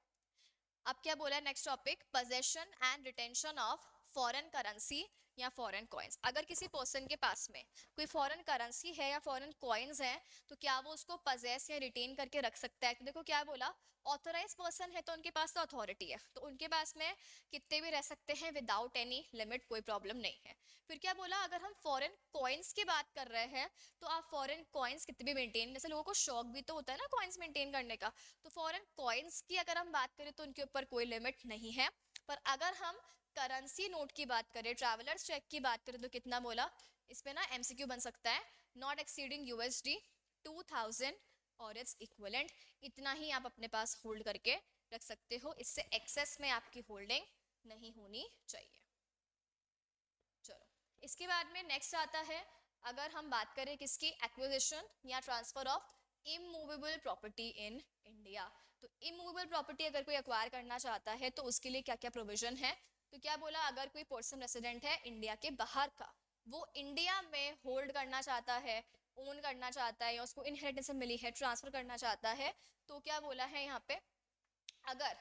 अब क्या बोला है next topic, possession and retention of foreign currency या फॉरेन कॉइन्स। अगर किसी पर्सन के पास में कोई फॉरेन करेंसी है या फॉरेन कॉइन्स है तो क्या वो उसको पजेस या रिटेन करके रख सकता है। तो देखो क्या बोला, ऑथोराइज पर्सन है तो उनके पास तो अथॉरिटी है, तो उनके पास में कितने भी रह सकते हैं विदाउट एनी लिमिट, कोई प्रॉब्लम नहीं है। फिर क्या बोला, अगर हम फॉरेन कॉइन्स की बात कर रहे हैं तो आप फॉरेन कॉइन्स कितने भी मेंटेन, जैसे लोगों को शौक भी तो होता है ना कॉइन्स मेंटेन करने का, तो फॉरेन कॉइन्स की अगर हम बात करें तो उनके ऊपर कोई लिमिट नहीं है। पर अगर हम करेंसी नोट की बात करें, ट्रैवलर्स चेक की बात करें, तो कितना बोला, इसमें ना एमसीक्यू बन सकता है, नॉट एक्सीडिंग यूएसडी 2000 और इट्स इक्विवेलेंट, इतना ही आप अपने पास होल्ड करके रख सकते हो, इससे एक्सेस में आपकी होल्डिंग नहीं होनी चाहिए। चलो, इसके बाद में नेक्स्ट आता है, अगर हम बात करें किसकी, एक्विजिशन या transfer of immovable property in India. तो इमूवेबल प्रॉपर्टी अगर कोई एक्वायर करना चाहता है तो उसके लिए क्या क्या प्रोविजन है, तो क्या बोला, अगर कोई पर्सन रेसिडेंट है इंडिया के बाहर का, वो इंडिया में होल्ड करना चाहता है, ओन करना चाहता है, या उसको इनहेरिटेंस से मिली है ट्रांसफर करना चाहता है, तो क्या बोला है यहाँ पे, अगर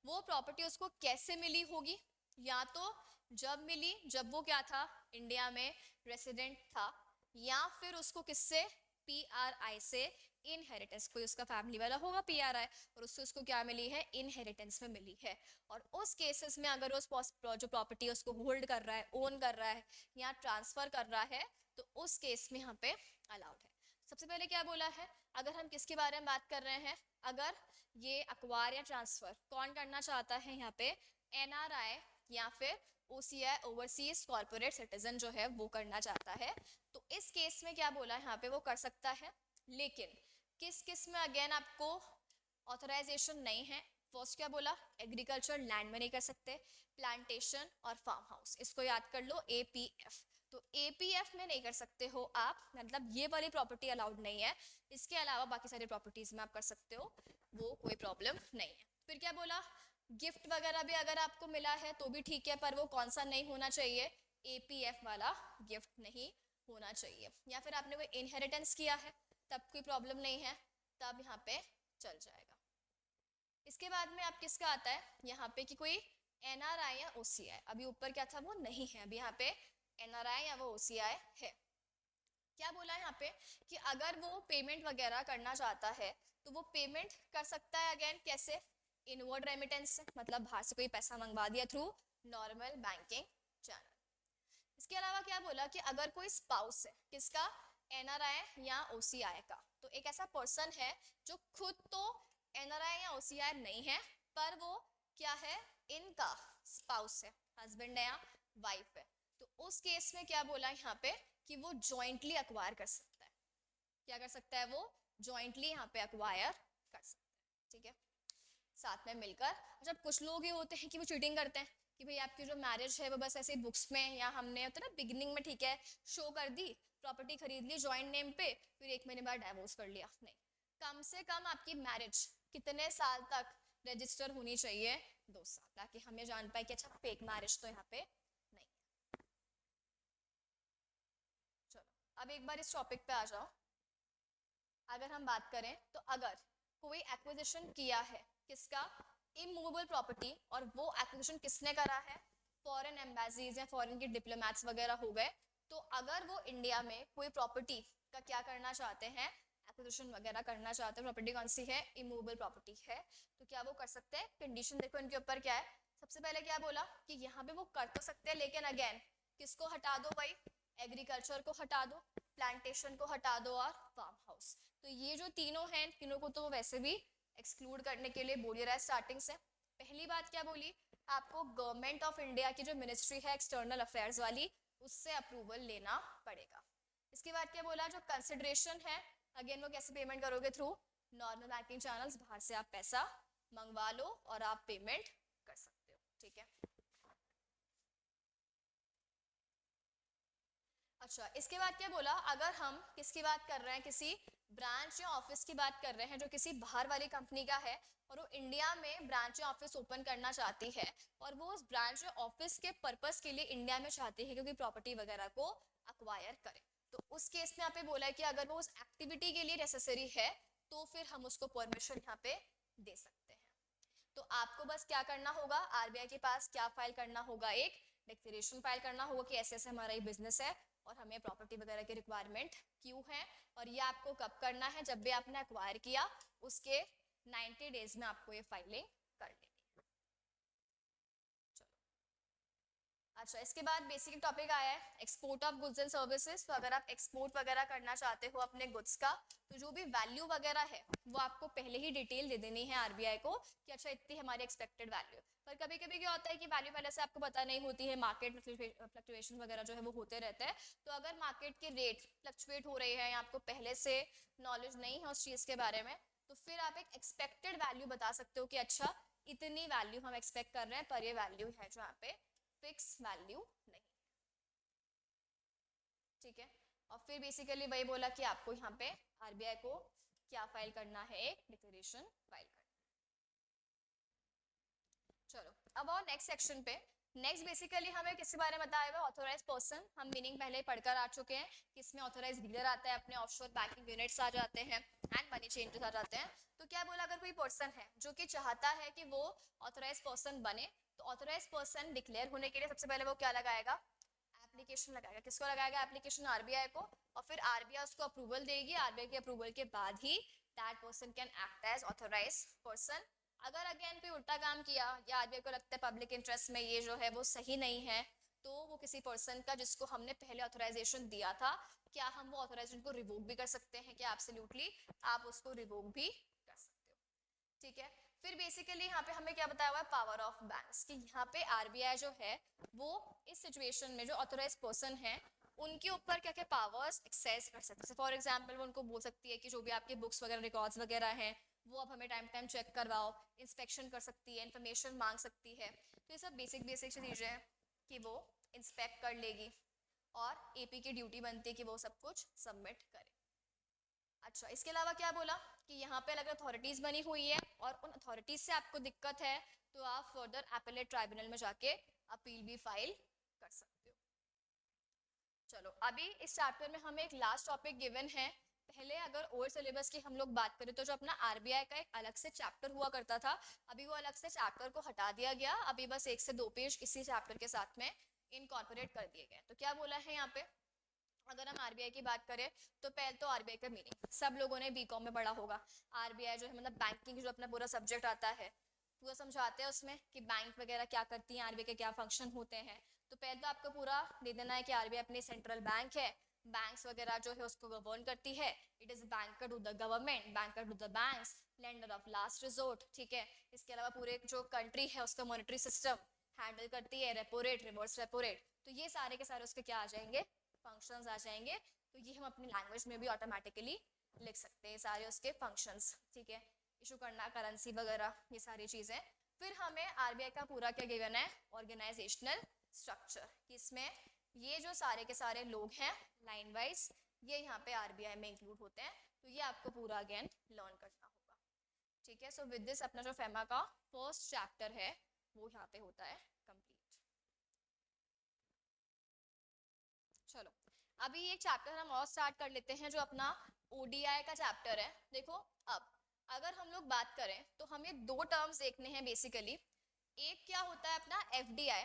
वो प्रॉपर्टी उसको कैसे मिली होगी, या तो जब मिली जब वो क्या था, इंडिया में रेसिडेंट था, या फिर उसको किससे, पीआरआई से इनहेरिटेंस, कोई उसका फैमिली वाला होगा पीआरआई और उससे उसको क्या मिली है, इनहेरिटेंस में मिली है। और उस केसेस में अगर उस जो प्रॉपर्टी है उसको होल्ड कर रहा है, ओन कर रहा है या ट्रांसफर कर रहा है, तो उस केस में यहाँ पे अलाउड है। सबसे पहले क्या बोला है, अगर हम किसके बारे में बात कर रहे हैं, अगर ये अक्वायर या ट्रांसफर कौन करना चाहता है, यहाँ पे एनआरआई या फिर ओसीआई ओवरसीज कॉर्पोरेट सिटीजन जो है वो करना चाहता है, तो इस केस में क्या बोला यहाँ पे, वो कर सकता है, लेकिन किस किस में अगेन आपको ऑथराइजेशन नहीं है। फर्स्ट क्या बोला, एग्रीकल्चर लैंड में नहीं कर सकते, प्लांटेशन और फार्म हाउस, इसको याद कर लो एपीएफ, तो एपीएफ में नहीं कर सकते हो आप, मतलब ये वाली प्रॉपर्टी अलाउड नहीं है। इसके अलावा बाकी सारी प्रॉपर्टीज में आप कर सकते हो, वो कोई प्रॉब्लम नहीं है। फिर क्या बोला, गिफ्ट वगैरह भी अगर आपको मिला है तो भी ठीक है, पर वो कौन सा नहीं होना चाहिए, एपीएफ वाला गिफ्ट नहीं होना चाहिए। या फिर आपने कोई इनहेरिटेंस किया है तब कोई प्रॉब्लम नहीं है, तब यहाँ पे चल जाएगा। इसके बाद में आप किसका आता है यहाँ पे कि कोई एनआरआई या ओसीआई, अभी ऊपर क्या था वो नहीं है, अभी यहाँ पे एनआरआई या वो ओसीआई है। क्या बोला यहाँ पे कि अगर वो पेमेंट वगैरह करना चाहता है तो वो पेमेंट कर सकता है, अगेन कैसे, इनवर्ड रेमिटेंस से, मतलब बाहर से कोई पैसा मंगवा दिया थ्रू नॉर्मल बैंकिंग चैनल। इसके अलावा क्या बोला कि अगर कोई स्पाउस है किसका, एनआरआई या ओसीआई का, तो एक ऐसा पर्सन है जो खुद तो एनआरआई या ओसीआई नहीं है पर वो क्या है, इनका स्पाउस है, हस्बैंड है या वाइफ है, तो उस केस में क्या बोला यहाँ पे कि वो जॉइंटली अक्वायर कर सकता है। क्या कर सकता है वो, जॉइंटली यहाँ पे अक्वायर कर सकता है, ठीक है, साथ में मिलकर। जब कुछ लोग ये होते हैं कि वो चीटिंग करते हैं कि भाई आपकी जो मैरिज है वो बस ऐसे बुक्स में या हमने होता है ना बिगिनिंग में, ठीक है, शो कर दी, प्रॉपर्टी खरीद ली जॉइंट नेम पे, फिर 1 महीने बाद डाइवोर्स कर लिया, नहीं, कम से कम आपकी मैरिज कितने साल तक रजिस्टर होनी चाहिए, 2 साल, ताकि हम ये जान पाए कि अच्छा फेक मैरिज तो यहाँ पे नहीं। चलो अब एक बार इस टॉपिक पे आ जाओ। अगर हम बात करें तो अगर कोई एक्विजिशन किया है किसका, इमूवेबल प्रॉपर्टी, और वो एक्विजिशन किसने करा है, फॉरेन एम्बेसीज या फॉरेन के डिप्लोमेट्स वगैरह हो गए, तो अगर वो इंडिया में कोई प्रॉपर्टी का क्या करना चाहते हैं, एक्विजिशन वगैरह करना चाहते हैं, प्रॉपर्टी कौन सी है, इमूवेबल प्रॉपर्टी है, तो क्या वो कर सकते हैं। कंडीशन देखो इनके ऊपर क्या है, सबसे पहले क्या बोला कि यहाँ पे वो कर तो सकते हैं, लेकिन अगेन किसको हटा दो भाई, एग्रीकल्चर को हटा दो, प्लांटेशन को हटा दो और फार्म हाउस। तो ये जो तीनों हैं, तीनों को तो वैसे भी एक्सक्लूड करने के लिए बोल रहा है स्टार्टिंग से। पहली बात क्या बोली, आपको गवर्नमेंट ऑफ इंडिया की जो मिनिस्ट्री है एक्सटर्नल अफेयर्स वाली, उससे अप्रूवल लेना पड़ेगा। इसके बाद क्या बोला, जो कंसिडरेशन है, अगेन वो कैसे पेमेंट करोगे, थ्रू नॉर्मल बैंकिंग चैनल्स, बाहर से आप पैसा मंगवा लो और आप पेमेंट कर सकते हो, ठीक है। अच्छा, इसके बाद क्या बोला, अगर हम किसकी बात कर रहे हैं, किसी ब्रांच या ऑफिस की बात कर रहे हैं जो किसी बाहर वाली कंपनी का है और वो इंडिया में ब्रांच या ऑफिस ओपन करना चाहती है, और वो उस ब्रांच या ऑफिस के पर्पस के लिए इंडिया में चाहती है क्योंकि प्रॉपर्टी वगैरह को अक्वायर करे, तो उस केस में यहाँ पे बोला है कि अगर वो उस एक्टिविटी के लिए नेसेसरी है तो फिर हम उसको परमिशन यहाँ पे दे सकते हैं। तो आपको बस क्या करना होगा, आरबीआई के पास क्या फाइल करना होगा, एक डिक्लेरेशन फाइल करना होगा कि ऐसे ऐसे हमारा ये बिजनेस है और हमें प्रॉपर्टी वगैरह की रिक्वायरमेंट क्यों है, और ये आपको कब करना है, जब भी आपने एक्वायर किया उसके 90 डेज में आपको ये फाइलिंग कर लेनी। अच्छा, इसके बाद बेसिक टॉपिक आया है export of goods and services. तो अगर आप एक्सपोर्ट वगैरह करना चाहते हो अपने गुड्स का, तो जो भी वैल्यू वगैरह है वो आपको पहले ही डिटेल दे देनी है आरबीआई को कि अच्छा इतनी हमारी एक्सपेक्टेड वैल्यू। पर कभी कभी क्या होता है कि वैल्यू पहले से आपको पता नहीं होती है, मार्केट फ्लक्चुएशन वगैरह जो है वो होते रहते हैं। तो अगर मार्केट के रेट फ्लक्चुएट हो रही है या आपको पहले से नॉलेज नहीं है उस चीज के बारे में, तो फिर आप एक एक्सपेक्टेड वैल्यू बता सकते हो कि अच्छा इतनी वैल्यू हम एक्सपेक्ट कर रहे हैं, पर ये वैल्यू है जो यहाँ पे फिक्स वैल्यू नहीं, ठीक है। और फिर बेसिकली वही बोला कि आपको यहाँ पे आरबीआई को क्या फाइल करना है, एक डिक्लेरेशन फाइल करना। चलो अब और नेक्स्ट सेक्शन पे। नेक्स्ट बेसिकली हमें किसके बारे में बताया हुआ, ऑथोराइज पर्सन। हम मीनिंग पहले ही पढ़कर आ चुके हैं कि इसमें ऑथोराइज डीलर आता है, अपने ऑफशोर बैंकिंग यूनिट्स आ जाते हैं एंड मनी चेंजर्स आ जाते हैं। तो क्या बोला, अगर कोई पर्सन है जो कि चाहता है कि वो ऑथोराइज पर्सन बने, तो ऑथोराइज पर्सन डिक्लेयर होने के लिए सबसे पहले वो क्या लगाएगा, एप्लीकेशन लगाएगा। किसको लगाएगा एप्लीकेशन, आरबीआई को, और फिर आरबीआई उसको अप्रूवल देगी। आरबीआई के अप्रूवल के बाद ही that person can act as authorise person. अगर अगेन कोई उल्टा काम किया या आरबीआई को लगता है पब्लिक इंटरेस्ट में ये जो है वो सही नहीं है, तो वो किसी पर्सन का जिसको हमने पहले ऑथोराइजेशन दिया था, क्या हम वो ऑथोराइजेशन को रिवोक भी कर सकते हैं, क्या एब्सोल्युटली आप उसको रिवोक भी कर सकते हो, ठीक है। फिर बेसिकली यहाँ पे हमें क्या बताया हुआ है, पावर ऑफ बैंक्स, कि यहाँ पे आरबीआई जो है वो इस सिचुएशन में जो ऑथोराइज पर्सन है उनके ऊपर क्या क्या पावर्स एक्सेस कर सकते हैं। फॉर एग्जांपल वो उनको बोल सकती है कि जो भी आपके बुक्स वगैरह रिकॉर्ड्स वगैरह हैं वो अब हमें टाइम टाइम चेक करवाओ, इंस्पेक्शन कर सकती है, इन्फॉर्मेशन मांग सकती है। तो ये सब बेसिक बेसिक चीजें हैं कि वो इंस्पेक्ट कर लेगी और एपी की ड्यूटी बनती है कि वो सब कुछ सबमिट करे। अच्छा, इसके अलावा क्या बोला कि यहाँ पे अलग अथॉरिटीज बनी हुई है और उन अथॉरिटीज से आपको दिक्कत है तो आप फर्दर एपेलेट ट्राइब्यूनल में जाके अपील भी फाइल कर सकते हो। चलो, अभी इस चैप्टर में हमें एक लास्ट टॉपिक गिवन है। पहले अगर ओल्ड सिलेबस की हम लोग बात करें तो जो अपना आरबीआई का एक अलग से चैप्टर हुआ करता था, अभी वो अलग से चैप्टर को हटा दिया गया। अभी बस 1 से 2 पेज इसी चैप्टर के साथ में इनकॉर्पोरेट कर दिए गए। तो क्या बोला है यहाँ पे, अगर हम आरबीआई की बात करें तो पहले तो आरबीआई का मीनिंग सब लोगों ने बीकॉम में पढ़ा होगा। आरबीआई जो है मतलब बैंकिंग जो अपना पूरा सब्जेक्ट आता है पूरा समझाते हैं उसमें कि बैंक वगैरह क्या करती है, आरबीआई के क्या फंक्शन होते हैं। तो पहले तो आपको पूरा दे देना है कि आरबीआई अपनी सेंट्रल बैंक है, बैंक्स वगैरह जो है उसको गवर्न करती है। It is banker to the government, banker to the banks, lender of last resort, ठीक है। इसके अलावा पूरे जो कंट्री है उसका मॉनेटरी सिस्टम हैंडल करती है, repo rate, reverse repo rate. तो ये सारे के सारे उसके क्या आ जाएंगे, फंक्शंस आ जाएंगे। तो ये हम अपनी लैंग्वेज में भी ऑटोमेटिकली लिख सकते हैं सारे उसके फंक्शंस, ठीक है। इशू करना, करेंसी वगैरह, ये सारी चीजें। फिर हमें आरबीआई का पूरा क्या गिवन है, ऑर्गेनाइजेशनल स्ट्रक्चर, कि इसमें ये जो सारे के सारे लोग हैं लाइन वाइज ये यहाँ पे आरबीआई में इंक्लूड होते हैं। तो ये आपको पूरा अगेन लर्न करना होगा, ठीक है। सो विद दिस अपना जो फेमा का फर्स्ट चैप्टर है वो यहाँ पे होता है कंप्लीट। चलो, अभी एक चैप्टर हम और स्टार्ट कर लेते हैं जो अपना ओडीआई का चैप्टर है। देखो, अब अगर हम लोग बात करें तो हमें दो टर्म्स देखने हैं बेसिकली। एक क्या होता है अपना एफडीआई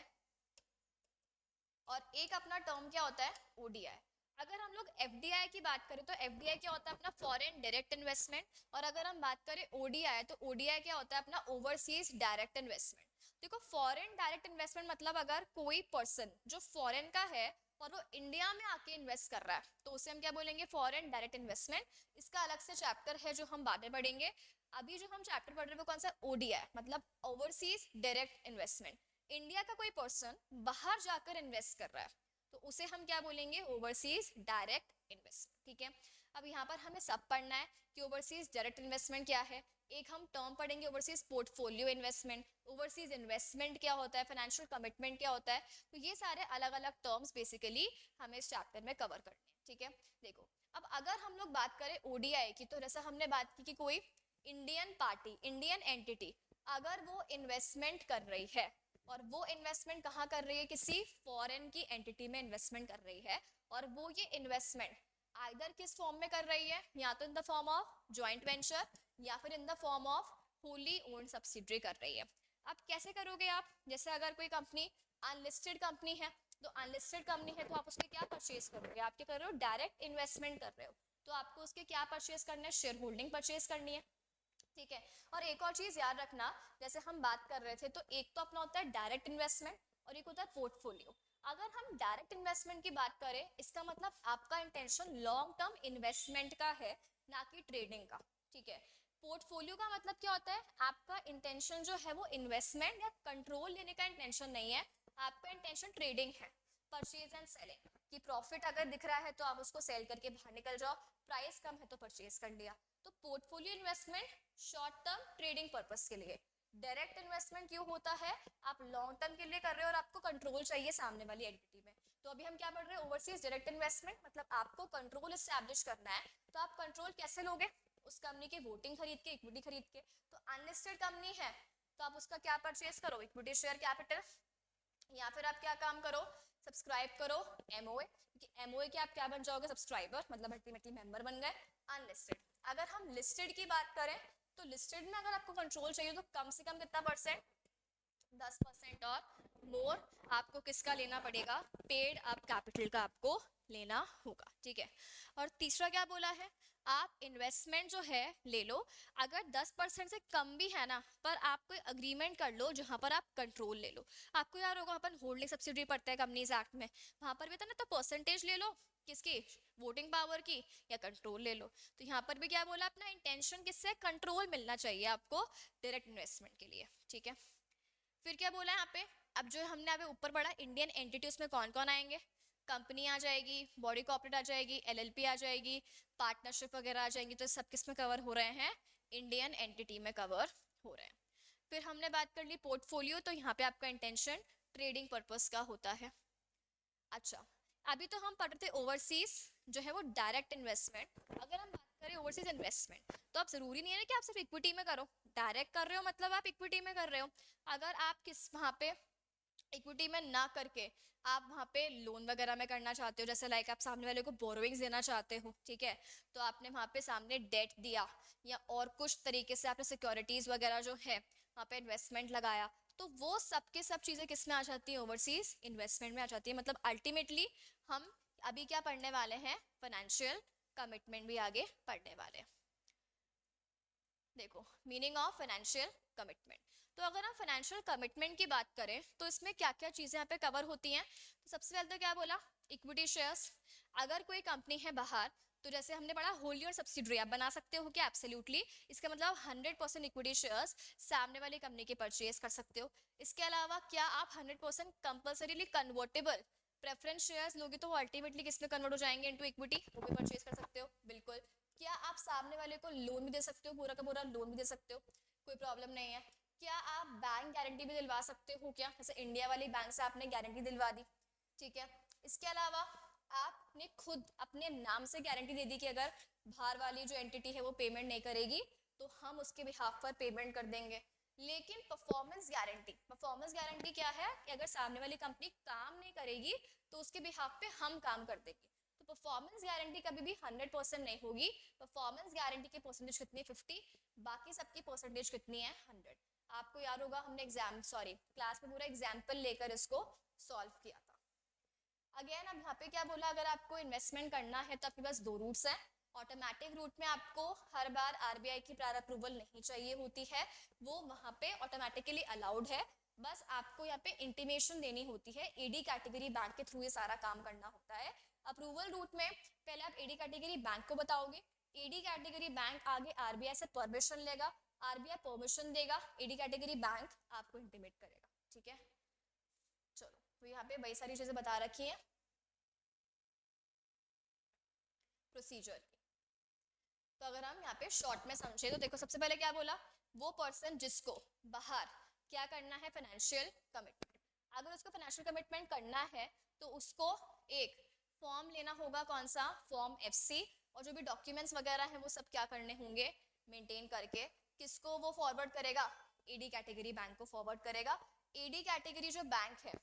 और एक अपना टर्म क्या होता है ओडीआई। अगर हम लोग एफडीआई की बात करें तो एफडीआई क्या होता है अपना फॉरेन डायरेक्ट इन्वेस्टमेंट, और अगर हम बात करें ओडीआई तो ओडीआई क्या होता है अपना ओवरसीज डायरेक्ट इन्वेस्टमेंट। देखो, फॉरेन डायरेक्ट इन्वेस्टमेंट मतलब अगर कोई पर्सन जो फॉरेन का है और वो इंडिया में आके इन्वेस्ट कर रहा है तो उसे हम क्या बोलेंगे, फॉरेन डायरेक्ट इन्वेस्टमेंट। इसका अलग से चैप्टर है जो हम बाद में पढ़ेंगे। अभी जो हम चैप्टर पढ़ रहे हैं वो कौन सा, ओडीआई मतलब ओवरसीज डायरेक्ट इन्वेस्टमेंट। इंडिया का कोई पर्सन बाहर जाकर इन्वेस्ट कर रहा है तो उसे हम क्या बोलेंगे, ओवरसीज डायरेक्ट इन्वेस्टमेंट, ठीक है। अब यहाँ पर हमें सब पढ़ना है कि ओवरसीज डायरेक्ट इन्वेस्टमेंट क्या है। एक हम टर्म पढ़ेंगे overseas portfolio investment, overseas investment क्या होता है, फाइनेंशियल कमिटमेंट क्या होता है। तो ये सारे अलग अलग टर्म्स बेसिकली हमें इस चैप्टर में कवर करने हैं, ठीक है। देखो, अब अगर हम लोग बात करें ओडीआई की तो जैसा हमने बात की कि कोई इंडियन पार्टी, इंडियन एंटिटी अगर वो इन्वेस्टमेंट कर रही है और वो इन्वेस्टमेंट कहाँ कर रही है, किसी फॉरेन की एंटिटी में इन्वेस्टमेंट कर रही है, और वो ये इन्वेस्टमेंट आइदर किस फॉर्म में कर रही है, या तो in the form of joint venture या फिर in the form of wholly owned subsidiary कर रही है। अब कैसे करोगे आप, जैसे अगर कोई कंपनी अनलिस्टेड कंपनी है तो अनलिस्टेड कंपनी है तो आप उसके क्या परचेज करोगे, आप क्या कर रहे हो, डायरेक्ट इन्वेस्टमेंट कर रहे हो तो आपको उसके क्या परचेज करना है, शेयर होल्डिंग परचेज करनी है, ठीक है। और एक और चीज याद रखना, जैसे हम बात कर रहे थे तो एक तो अपना होता है डायरेक्ट इन्वेस्टमेंट और एक होता है पोर्टफोलियो। अगर हम डायरेक्ट इन्वेस्टमेंट की बात करें इसका मतलब आपका इंटेंशन लॉन्ग टर्म इन्वेस्टमेंट का है, ना कि ट्रेडिंग का, ठीक है। पोर्टफोलियो का मतलब क्या होता है, आपका इंटेंशन जो है वो इन्वेस्टमेंट या कंट्रोल लेने का इंटेंशन नहीं है, आपका इंटेंशन ट्रेडिंग है, परचेज एंड सेलिंग, कि प्रॉफिट अगर दिख रहा है तो आप उसको सेल करके बाहर निकल जाओ, प्राइस कम है तो परचेज कर लिया। तो portfolio investment short term trading purpose के लिए, डायरेक्ट इन्वेस्टमेंट क्यों होता है, आप लॉन्ग टर्म के लिए कर रहे हो और आपको कंट्रोल चाहिए सामने वाली एंटिटी में। तो अभी हम क्या पढ़ रहे हैं, ओवरसीज डायरेक्ट इन्वेस्टमेंट मतलब आपको कंट्रोल एस्टैब्लिश करना है। तो आप कंट्रोल कैसे लोगे, उस कंपनी की वोटिंग खरीद के, इक्विटी खरीद के। तो अनलिस्टेड कंपनी है तो आप उसका क्या परचेज करो, इक्विटी शेयर कैपिटल, या फिर आप क्या काम करो, सब्सक्राइब करो एमओए, क्योंकि एमओए के आप क्या बन जाओगे, सब्सक्राइबर मतलब अल्टीमेटली मेंबर बन गए। अनलिस्टेड, अगर हम लिस्टेड की बात करें तो लिस्टेड में अगर आपको कंट्रोल चाहिए तो कम से कम कितना परसेंट, 10% और मोर आपको किसका लेना पड़ेगा, पेड अप कैपिटल का आपको लेना होगा, ठीक है। और तीसरा क्या बोला है, आप इन्वेस्टमेंट जो है ले लो, अगर 10% से कम भी है ना पर आप कोई अग्रीमेंट कर लो जहां पर आप कंट्रोल ले लो। आपको याद होगा अपन होल्डिंग सब्सिडी पढ़ते हैं कंपनीज एक्ट में, वहां पर भी था ना, तो परसेंटेज ले लो किसकी, वोटिंग पावर की, या कंट्रोल ले लो। तो यहाँ पर भी क्या बोला, अपना इंटेंशन किससे, कंट्रोल मिलना चाहिए आपको डायरेक्ट इन्वेस्टमेंट के लिए, ठीक है। फिर क्या बोला है यहाँ पे, अब जो हमने अभी ऊपर पढ़ा इंडियन एंटिटी, उसमें कौन कौन आएंगे, कंपनी आ जाएगी, बॉडी कॉर्पोरेट आ जाएगी, एलएलपी आ जाएगी, पार्टनरशिप वगैरह आ जाएंगी। तो सब किस में कवर हो रहे हैं, इंडियन एंटिटी में कवर हो रहे हैं। फिर हमने बात कर ली पोर्टफोलियो, तो यहाँ पे आपका इंटेंशन ट्रेडिंग पर्पस का होता है। अच्छा, अभी तो हम पढ़ रहे थे ओवरसीज जो है वो डायरेक्ट इन्वेस्टमेंट। अगर हम बात करें ओवरसीज इन्वेस्टमेंट, तो आप जरूरी नहीं है ना कि आप सिर्फ इक्विटी में करो, डायरेक्ट कर रहे हो मतलब आप इक्विटी में कर रहे हो। अगर आप किस वहाँ पे इक्विटी में ना करके आप वहाँ पे लोन वगैरह में करना चाहते हो, जैसे लाइक आप सामने वाले को बोरोइंग्स देना चाहते हो, ठीक है, तो आपने वहाँ पे सामने डेट दिया या और कुछ तरीके से आपने सिक्योरिटीज वगैरह जो है वहाँ पे इन्वेस्टमेंट लगाया, तो वो सब के सब चीज़ें किस में आ जाती हैं, ओवरसीज इन्वेस्टमेंट में आ जाती है। मतलब अल्टीमेटली हम अभी क्या पढ़ने वाले हैं, फाइनेंशियल कमिटमेंट भी आगे पढ़ने वाले हैं। देखो मीनिंग ऑफ फाइनेंशियल कमिटमेंट, तो अगर हम फाइनेंशियल कमिटमेंट की बात करें तो इसमें क्या क्या चीज़ें यहाँ पे कवर होती हैं। तो सबसे पहले तो क्या बोला, इक्विटी शेयर्स। अगर कोई कंपनी है बाहर, तो जैसे हमने पढ़ा होली और सब्सिडरी आप बना सकते हो क्या, एब्सोल्युटली। इसका मतलब 100% इक्विटी शेयर्स सामने वाली कंपनी के परचेज कर सकते हो। इसके अलावा क्या आप 100% कंपल्सरीली कन्वर्टेबल प्रेफरेंस शेयर्स लोगे तो वो अल्टीमेटली किस में कन्वर्ट हो जाएंगे, इनटू इक्विटी, वो भी परचेज कर सकते हो, बिल्कुल। क्या आप सामने वाले को लोन भी दे सकते हो, पूरा का पूरा लोन भी दे सकते हो, कोई प्रॉब्लम नहीं है। क्या आप बैंक गारंटी भी दिलवा सकते हो क्या, जैसे इंडिया वाली बैंक से आपने गारंटी दिलवा दी, ठीक है। इसके अलावा आपने खुद अपने नाम से गारंटी दे दी कि अगर बाहर वाली जो एंटिटी है वो पेमेंट नहीं करेगी तो हम उसके बिहाफ पर पेमेंट कर देंगे। लेकिन परफॉर्मेंस गारंटी क्या है कि अगर सामने वाली कंपनी काम नहीं करेगी तो उसके बिहाफ पे हम काम कर देंगे। तो परफॉर्मेंस गारंटी कभी भी 100% नहीं होगी। परफॉर्मेंस गारंटी की परसेंटेज कितनी है, 50, बाकी सबकी परसेंटेज कितनी है, 100। आपको याद होगा हमने क्लास में पूरा एग्जाम्पल लेकर इसको सॉल्व किया था। अगेन अब यहाँ पे क्या बोला, अगर आपको इन्वेस्टमेंट करना है तो आपके पास दो रूट्स हैं। ऑटोमेटिक रूट में आपको हर बार आरबीआई की प्रायर अप्रूवल नहीं चाहिए होती है, वो वहाँ पे ऑटोमेटिकली अलाउड है। बस आपको यहाँ पे इंटीमेशन देनी होती है, ईडी कैटेगरी बैंक के थ्रू ये सारा काम करना होता है। अप्रूवल रूट में पहले आप ईडी कैटेगरी बैंक को बताओगे, ईडी कैटेगरी बैंक आगे आरबीआई से परमिशन लेगा, आरबीआई परमिशन देगा, ईडी कैटेगरी बैंक आपको इंटीमेट करेगा, ठीक है। चलो तो यहाँ पे वही सारी चीजें बता रखी है प्रोसीजर की। तो अगर हम यहाँ पे शॉर्ट में समझे तो देखो सबसे पहले क्या बोला, वो पर्सन जिसको बाहर क्या करना है, फाइनेंशियल कमिटमेंट। अगर उसको फाइनेंशियल कमिटमेंट करना है तो उसको एक फॉर्म लेना होगा, कौन सा, फॉर्म एफसी। और जो भी डॉक्यूमेंट्स वगैरह हैं वो सब क्या करने होंगे, मेंटेन करके। किसको वो फॉरवर्ड करेगा, ईडी कैटेगरी बैंक को फॉरवर्ड करेगा। ईडी कैटेगरी जो बैंक है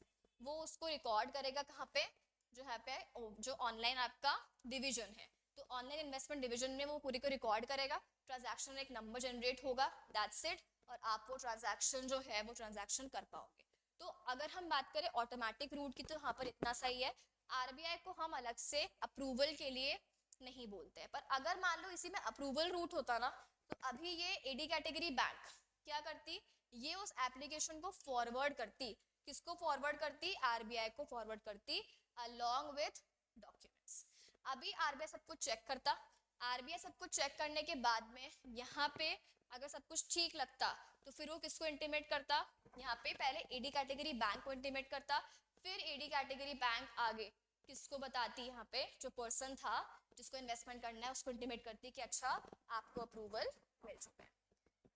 वो उसको रिकॉर्ड करेगा कहाँ पे, जो है पे जो ऑनलाइन आपका डिवीजन है, तो ऑनलाइन इन्वेस्टमेंट डिवीजन में वो पूरी को रिकॉर्ड करेगा। ट्रांजैक्शन एक नंबर जनरेट होगा, दैट्स इट। और आप वो ट्रांजैक्शन जो है वो ट्रांजैक्शन कर पाओगे। तो अगर हम बात करें ऑटोमेटिक रूट की तो यहाँ पर इतना सही है। आरबीआई को हम अलग से अप्रूवल के लिए नहीं बोलते हैं, पर अगर मान लो इसी में अप्रूवल रूट होता ना, तो अभी ये एडी कैटेगरी बैंक क्या करती, ये उस एप्लीकेशन को फॉरवर्ड करती, किसको फॉरवर्ड करती, आरबीआई को फॉरवर्ड करती अलोंग विथ डॉक्यूमेंट्स। अभी आरबीआई सब कुछ चेक करता, आरबीआई सब कुछ चेक करने के बाद में यहाँ पे अगर सब कुछ ठीक लगता तो फिर वो किसको इंटीमेट करता, यहाँ पे पहले एडी कैटेगरी बैंक को इंटीमेट करता, फिर एडी कैटेगरी बैंक आगे किसको बताती, यहाँ पे जो पर्सन था जिसको इन्वेस्टमेंट करना है उसको इंटीमेट करती कि अच्छा आपको अप्रूवल मिल चुका है,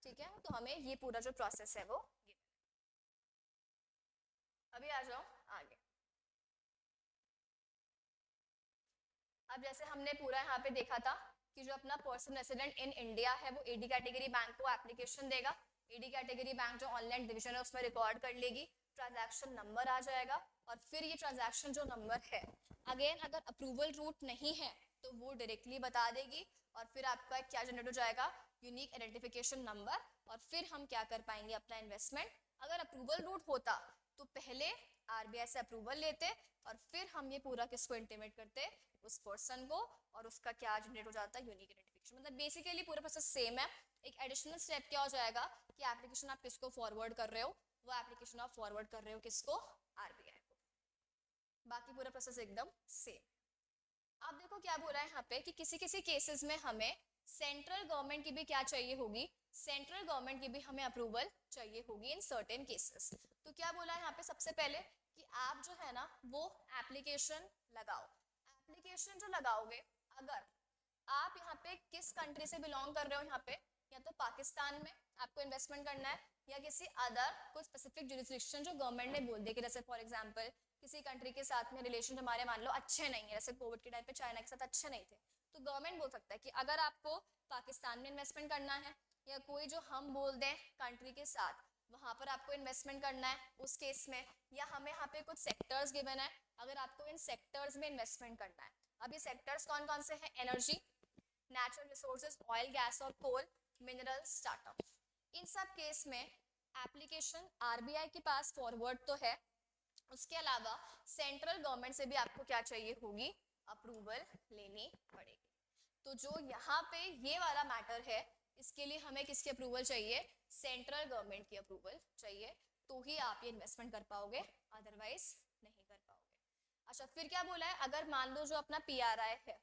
ठीक है। तो हमें ये पूरा जो प्रोसेस है वो ये। अभी आ जाओ आगे। अब जैसे हमने पूरा यहाँ पे देखा था कि जो अपना पर्सन रेसिडेंट इन इंडिया है वो एडी कैटेगरी बैंक को एप्लीकेशन देगा, एडी कैटेगरी बैंक जो ऑनलाइन डिवीजन है उसमें रिकॉर्ड कर लेगी, ट्रांजैक्शन नंबर आ जाएगा। और फिर ये ट्रांजैक्शन जो नंबर है अगेन अगर अप्रूवल रूट नहीं है तो वो डायरेक्टली बता देगी, और फिर आपका क्या जनरेट हो जाएगा, यूनिक आइडेंटिफिकेशन नंबर। और फिर हम क्या कर पाएंगे अपना इन्वेस्टमेंट। अगर अप्रूवल रूट होता तो पहले आरबीआई से अप्रूवल लेते और फिर हम ये पूरा किसको इंटीमेट करते, उस पर्सन को, और उसका क्या जनरेट हो जाता है, यूनिक आइडेंटिफिकेशन। मतलब बेसिकली पूरा प्रोसेस सेम है। एक एडिशनल स्टेप क्या हो जाएगा कि एप्लीकेशन आप किसको फॉरवर्ड कर रहे हो, वो एप्लीकेशन आप फॉरवर्ड कर रहे हो किसको, आरबीआई को। बाकी पूरा प्रोसेस एकदम सेम। अब देखो क्या बोला है यहाँ पे कि किसी किसी केसेस में हमें सेंट्रल गवर्नमेंट की भी क्या चाहिए होगी, सेंट्रल गवर्नमेंट की भी हमें अप्रूवल चाहिए होगी इन सर्टेन केसेस। तो क्या बोला है यहाँ पे सबसे पहले कि आप जो है ना वो एप्लीकेशन लगाओ। एप्लीकेशन जो लगाओगे, अगर आप यहाँ पे किस कंट्री से बिलोंग कर रहे हो, यहाँ पे या तो पाकिस्तान में आपको इन्वेस्टमेंट करना है या किसी अदर कोई स्पेसिफिक जुरिस्डिक्शन जो गवर्नमेंट ने बोल दिया कि जैसे फॉर एग्जांपल किसी कंट्री के साथ में रिलेशन हमारे मान लो अच्छे नहीं है, जैसे कोविड के टाइम पे चाइना के साथ अच्छे नहीं थे, तो गवर्नमेंट बोल सकता है कि अगर आपको पाकिस्तान में इन्वेस्टमेंट करना है या कोई जो हम बोल दें कंट्री के साथ वहां पर आपको इन्वेस्टमेंट करना है उस केस में, या हमें यहाँ पे कुछ सेक्टर्स गिवन है, अगर आपको इन सेक्टर्स में इन्वेस्टमेंट करना है। अब ये सेक्टर्स कौन कौन से हैं? Energy, natural resources, oil gas और कोल, मिनरल, स्टार्टअप। इन सब केस में एप्लीकेशन आरबीआई के पास फॉरवर्ड तो है, उसके अलावा सेंट्रल गवर्नमेंट से भी आपको क्या चाहिए होगी? अप्रूवल लेनी पड़ेगी। तो जो यहाँ पे ये वाला मैटर है, इसके लिए हमें किसकी अप्रूवल चाहिए? सेंट्रल गवर्नमेंट की अप्रूवल चाहिए, तो ही आप ये इन्वेस्टमेंट कर पाओगे, अदरवाइज नहीं कर पाओगे। अच्छा, फिर क्या बोला है? अगर मान लो जो अपना पीआरआई है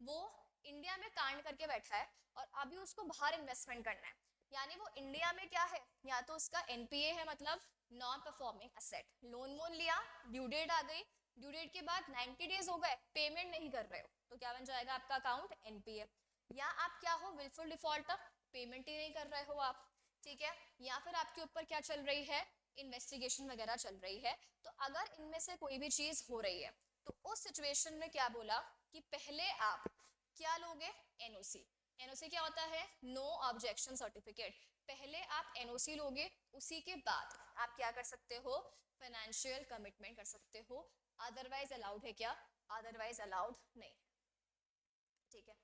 वो इंडिया में कांड करके बैठा है और अभी उसको बाहर इन्वेस्टमेंट करना है, यानी वो इंडिया में क्या है, या तो उसका एनपीए है, मतलब नॉन परफॉर्मिंग एसेट, लोन वोन लिया, ड्यू डेट आ गई, ड्यू डेट के बाद 90 डेज हो गए, पेमेंट नहीं कर रहे हो, तो क्या बन जाएगा आपका अकाउंट? एनपीए। या आप क्या हो? विलफुल डिफॉल्टर, पेमेंट ही नहीं कर रहे हो आप, ठीक है। या फिर आपके ऊपर क्या चल रही है? इन्वेस्टिगेशन वगैरह चल रही है। तो अगर इनमें से कोई भी चीज हो रही है तो उस सिचुएशन में क्या बोला कि पहले आप क्या लोगे? एनओसी। एनओसी क्या होता है? No objection certificate. पहले आप एनओसी लोगे, उसी के बाद आप क्या कर सकते हो? फाइनेंशियल कमिटमेंट कर सकते हो। अदरवाइज अलाउड है क्या? अदरवाइज अलाउड नहीं, ठीक है।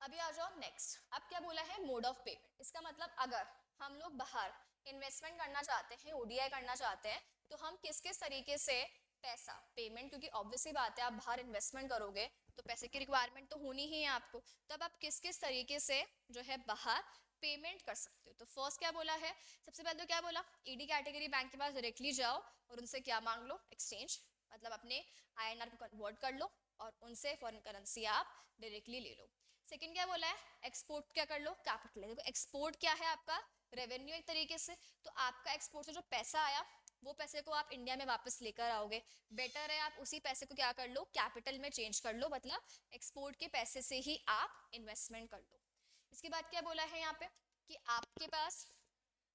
अभी आ जाओ नेक्स्ट। अब क्या बोला है? Mode of payment. इसका मतलब अगर हम लोग बाहर इन्वेस्टमेंट करना चाहते हैं, ओडीआई करना चाहते हैं, तो हम किस किस तरीके से पैसा पेमेंट, क्योंकि ऑब्वियसली बात है आप बाहर इन्वेस्टमेंट करोगे तो पैसे की रिक्वायरमेंट तो होनी ही है आपको, तब आप किस किस तरीके से जो है बाहर पेमेंट कर सकते हो। तो फर्स्ट क्या बोला है? सबसे पहले तो क्या बोला? ईडी कैटेगरी बैंक के पास डायरेक्टली जाओ और उनसे क्या मांग लो? एक्सचेंज, मतलब अपने आईएनआर को कन्वर्ट कर लो और उनसे फॉरेन करेंसी आप डायरेक्टली ले लो। सेकंड क्या बोला है? एक्सपोर्ट क्या कर लो? कैपिटल। देखो एक्सपोर्ट क्या है? आपका रेवेन्यू एक तरीके से। तो आपका एक्सपोर्ट से जो पैसा आया वो पैसे को आप इंडिया में वापस लेकर आओगे। बेटर है आप उसी पैसे को क्या कर लो? कैपिटल में चेंज कर लो, मतलब एक्सपोर्ट के पैसे से ही आप इन्वेस्टमेंट कर लो। इसके बाद क्या बोला है यहाँ पे कि आपके पास,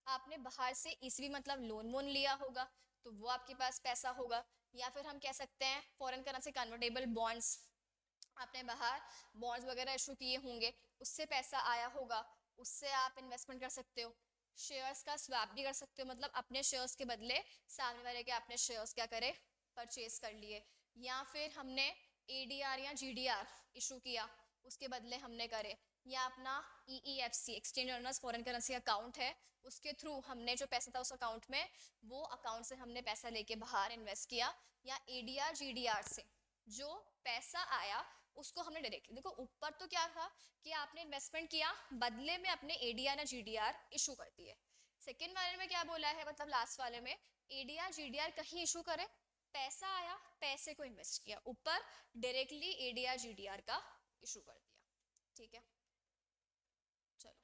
आपने बाहर से ईसवी मतलब लोन वोन लिया होगा तो वो आपके पास पैसा होगा, या फिर हम कह सकते हैं फॉरेन करेंसी कन्वर्टेबल बॉन्ड्स, आपने बाहर बॉन्ड्स वगैरह इशू किए होंगे, उससे पैसा आया होगा, उससे आप इन्वेस्टमेंट कर सकते हो। शेयर्स का स्वैप भी कर सकते हो, मतलब अपने शेयर्स के बदले सामने वाले के आपने शेयर्स क्या करे? परचेज कर लिए। या फिर हमने एडीआर या जीडीआर इशू किया, उसके बदले हमने करे। या अपना EEFC exchange earners foreign currency account है, उसके थ्रू हमने जो पैसा था उस अकाउंट में, वो अकाउंट से हमने पैसा लेके बाहर इन्वेस्ट किया। या एडीआर जीडीआर से जो पैसा आया उसको हमने डायरेक्टली, देखो ऊपर तो क्या था कि आपने इन्वेस्टमेंट किया, बदले में अपने एडीआर या जीडीआर इशू कर दिए। सेकेंड वाले में क्या बोला है, मतलब लास्ट वाले में एडीआर जीडीआर कहीं इशू करे, पैसा आया, पैसे को इन्वेस्ट किया, ऊपर डायरेक्टली एडीआर जीडीआर का इशू कर दिया, ठीक है। चलो,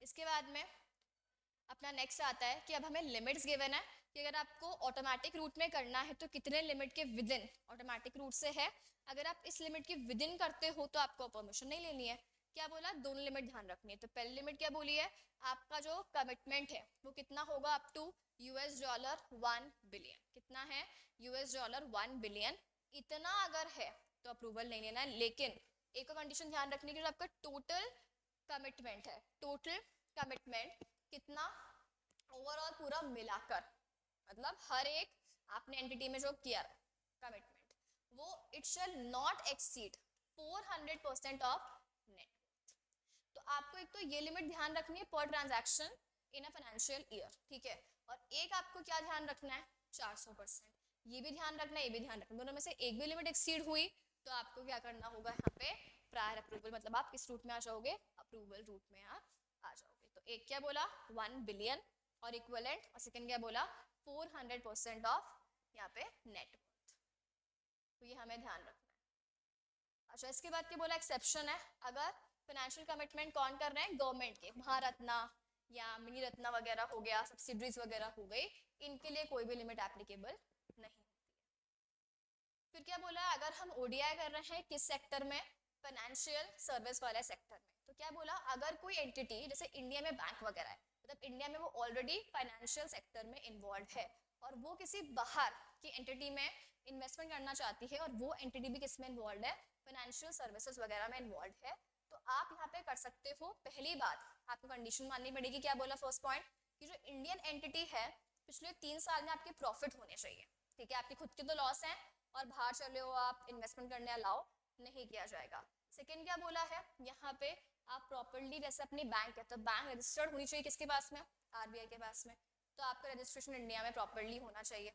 इसके बाद में अपना नेक्स्ट आता है कि अब हमें लिमिट्स गिवन है कि अगर आपको ऑटोमेटिक रूट में करना है तो कितने लिमिट के विद इन, ऑटोमेटिक रूट से है, अगर आप इस लिमिट के विद इन करते हो तो आपको परमिशन नहीं लेनी है। क्या बोला? दोनों लिमिट ध्यान रखनी है। तो पहली लिमिट क्या बोली है? आपका जो कमिटमेंट है वो कितना होगा? Up to $1 billion. कितना है? $1 बिलियन। इतना अगर है तो अप्रूवल नहीं लेना है, लेकिन एक और कंडीशन ध्यान रखनी है कि जो आपका टोटल कमिटमेंट है, टोटल कमिटमेंट कितना ओवरऑल पूरा मिलाकर, मतलब हर एक आपने एंटिटी में जो किया कमिटमेंट, वो it shall not exceed 400% of net. तो आपको एक तो ये लिमिट ध्यान रखनी है पर transaction in a financial year, ठीक है। और एक आपको क्या ध्यान रखना है? 400%। ये भी ध्यान रखना है, ये भी ध्यान रखना, दोनों में से एक भी लिमिट एक्सीड हुई तो आपको क्या करना होगा? यहाँ पे प्रायर अप्रूवल, मतलब आप किस रूट में आ जाओगे? अप्रूवल रूट में आप आ जाओगे। तो एक क्या बोला? 1 बिलियन और इक्वलेंट, और सेकंड क्या बोला? 400% ऑफ यहाँ पे नेटवर्थ। तो ये हमें ध्यान रखना है। अच्छा, इसके बाद क्या बोला? एक्सेप्शन है, अगर फाइनेंशियल कमिटमेंट कौन कर रहे हैं? गवर्नमेंट के, महारत्ना या मिनी रत्ना वगैरह हो गया, सब्सिडरीज वगैरह हो गई, इनके लिए कोई भी लिमिट एप्लीकेबल नहीं। फिर क्या बोला? अगर हम ओडीआई कर रहे हैं किस सेक्टर में? फाइनेंशियल सर्विस वाले सेक्टर में। तो क्या बोला? अगर कोई एंटिटी जैसे इंडिया में बैंक वगैरह है, मतलब इंडिया में वो ऑलरेडी फाइनेंशियल सेक्टर में इन्वॉल्व है और वो किसी बाहर की एंटिटी में इन्वेस्टमेंट करना चाहती है और वो एंटिटी भी किसमें इन्वॉल्व है, फाइनेंशियल सर्विसेज वगैरह में इन्वॉल्व है, तो आप यहाँ पे कर सकते हो। पहली बात आपको कंडीशन माननी पड़ेगी, क्या बोला फर्स्ट पॉइंट, कि जो इंडियन एंटिटी है पिछले 3 साल में आपके प्रॉफिट होने चाहिए, ठीक है, आपकी खुद के तो लॉस है और बाहर चले हो आप इन्वेस्टमेंट करने अलाउ नहीं किया जाएगा। सेकेंड क्या बोला है यहाँ पे, आप प्रॉपर्ली जैसे अपनी बैंक है तो बैंक रजिस्टर्ड होनी चाहिए किसके पास में, आरबीआई के पास में, तो आपका रजिस्ट्रेशन इंडिया में प्रॉपर्ली होना चाहिए,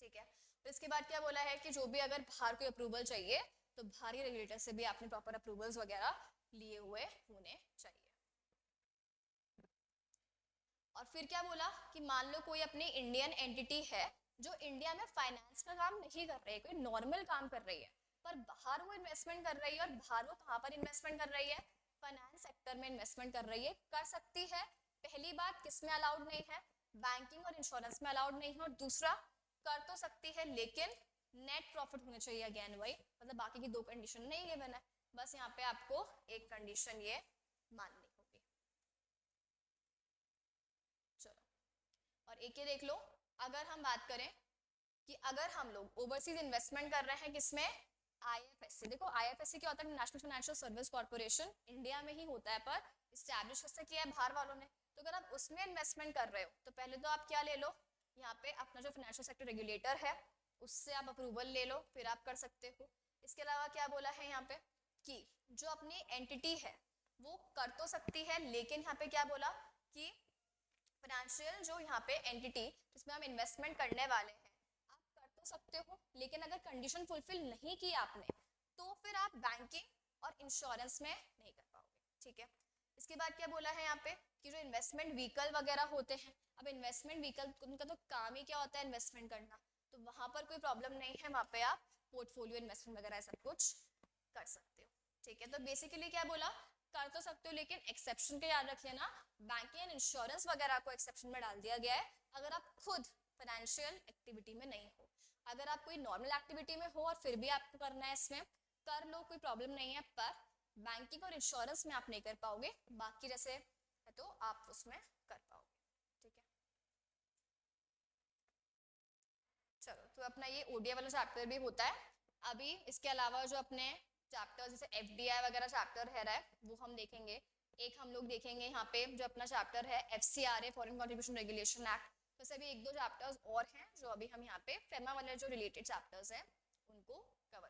ठीक है। तो इसके बाद क्या बोला है कि जो भी अगर बाहर कोई अप्रूवल चाहिए तो बाहरी रेगुलेटर से भी आपने प्रॉपर अप्रूवल्स वगैरह लिए हुए होने चाहिए। और फिर क्या बोला कि मान लो कोई अपनी इंडियन एंटिटी है जो इंडिया में फाइनेंस का काम नहीं कर रही है, कोई नॉर्मल काम कर रही है, पर बाहर वो इन्वेस्टमेंट कर रही है, और बाहर वो कहाँ पर इन्वेस्टमेंट कर रही है, फाइनेंस सेक्टर में इन्वेस्टमेंट कर रही है, कर सकती है। पहली बात किसमें अलाउड नहीं है, बैंकिंग और इंश्योरेंस में अलाउड नहीं है, और दूसरा कर तो सकती है लेकिन नेट प्रॉफिट होना चाहिए, अगेन वही, मतलब बाकी की 2 कंडीशन नहीं गिवन है, बस यहाँ पे आपको एक कंडीशन ये माननी होगी। चलो, और एक ये देख लो, अगर हम बात करें कि अगर हम लोग ओवरसीज इन्वेस्टमेंट कर रहे हैं किसमें, आईएफएससी, देखो आईएफएससी क्या होता है, national financial service corporation, India में ही होता है पर स्टैब्लिश किससे किया है, बाहर वालों ने। तो अगर आप उसमें इन्वेस्टमेंट कर रहे हो तो पहले तो आप क्या ले लो, यहाँ पे अपना जो फाइनेंशियल सेक्टर रेगुलेटर है उससे आप अप्रूवल ले लो, फिर आप कर सकते हो। इसके अलावा क्या बोला है यहाँ पे कि जो अपनी एंटिटी है वो कर तो सकती है, लेकिन यहाँ पे क्या बोला कि फाइनेंशियल जो यहाँ पे एंटिटी जिसमें हम इन्वेस्टमेंट करने वाले हैं, आप कर तो सकते हो, लेकिन अगर कंडीशन फुलफिल नहीं की आपने तो फिर आप बैंकिंग और इंश्योरेंस में नहीं कर पाओगे, ठीक है। इसके बाद क्या बोला है यहाँ पे कि जो इन्वेस्टमेंट व्हीकल वगैरह होते हैं, अब इन्वेस्टमेंट व्हीकल उनका तो काम ही क्या होता है, इन्वेस्टमेंट करना, तो वहां पर कोई प्रॉब्लम नहीं है, वहां पे आप पोर्टफोलियो इन्वेस्टमेंट वगैरह सब कुछ कर सकते हो, ठीक है। तो बेसिकली क्या बोला, कर तो सकते हो लेकिन एक्सेप्शन का याद रख लेना, बैंकिंग एंड इंश्योरेंस वगैरह को एक्सेप्शन में डाल दिया गया है अगर आप खुद फाइनेंशियल एक्टिविटी में नहीं हो। अगर आप कोई नॉर्मल एक्टिविटी में हो और फिर भी आपको करना है इसमें, कर लो, कोई प्रॉब्लम नहीं है, पर बैंकिंग और इंश्योरेंस में आप नहीं कर पाओगे, बाकी जैसे है तो आप उसमें कर पाओगे, ठीक है। चलो, तो अपना ये ओडीआई वाला चैप्टर भी होता है। अभी इसके अलावा जो अपने चैप्टर जैसे एफडीआई वगैरह चैप्टर है वो हम देखेंगे। एक हम लोग देखेंगे यहाँ पे जो अपना चैप्टर है FCRA, foreign contribution regulation act, तो ऐसे भी 1-2 चैप्टर्स और हैं जो अभी हम यहाँ पे फेमा वाले जो रिलेटेड चैप्टर्स हैं उनको कवर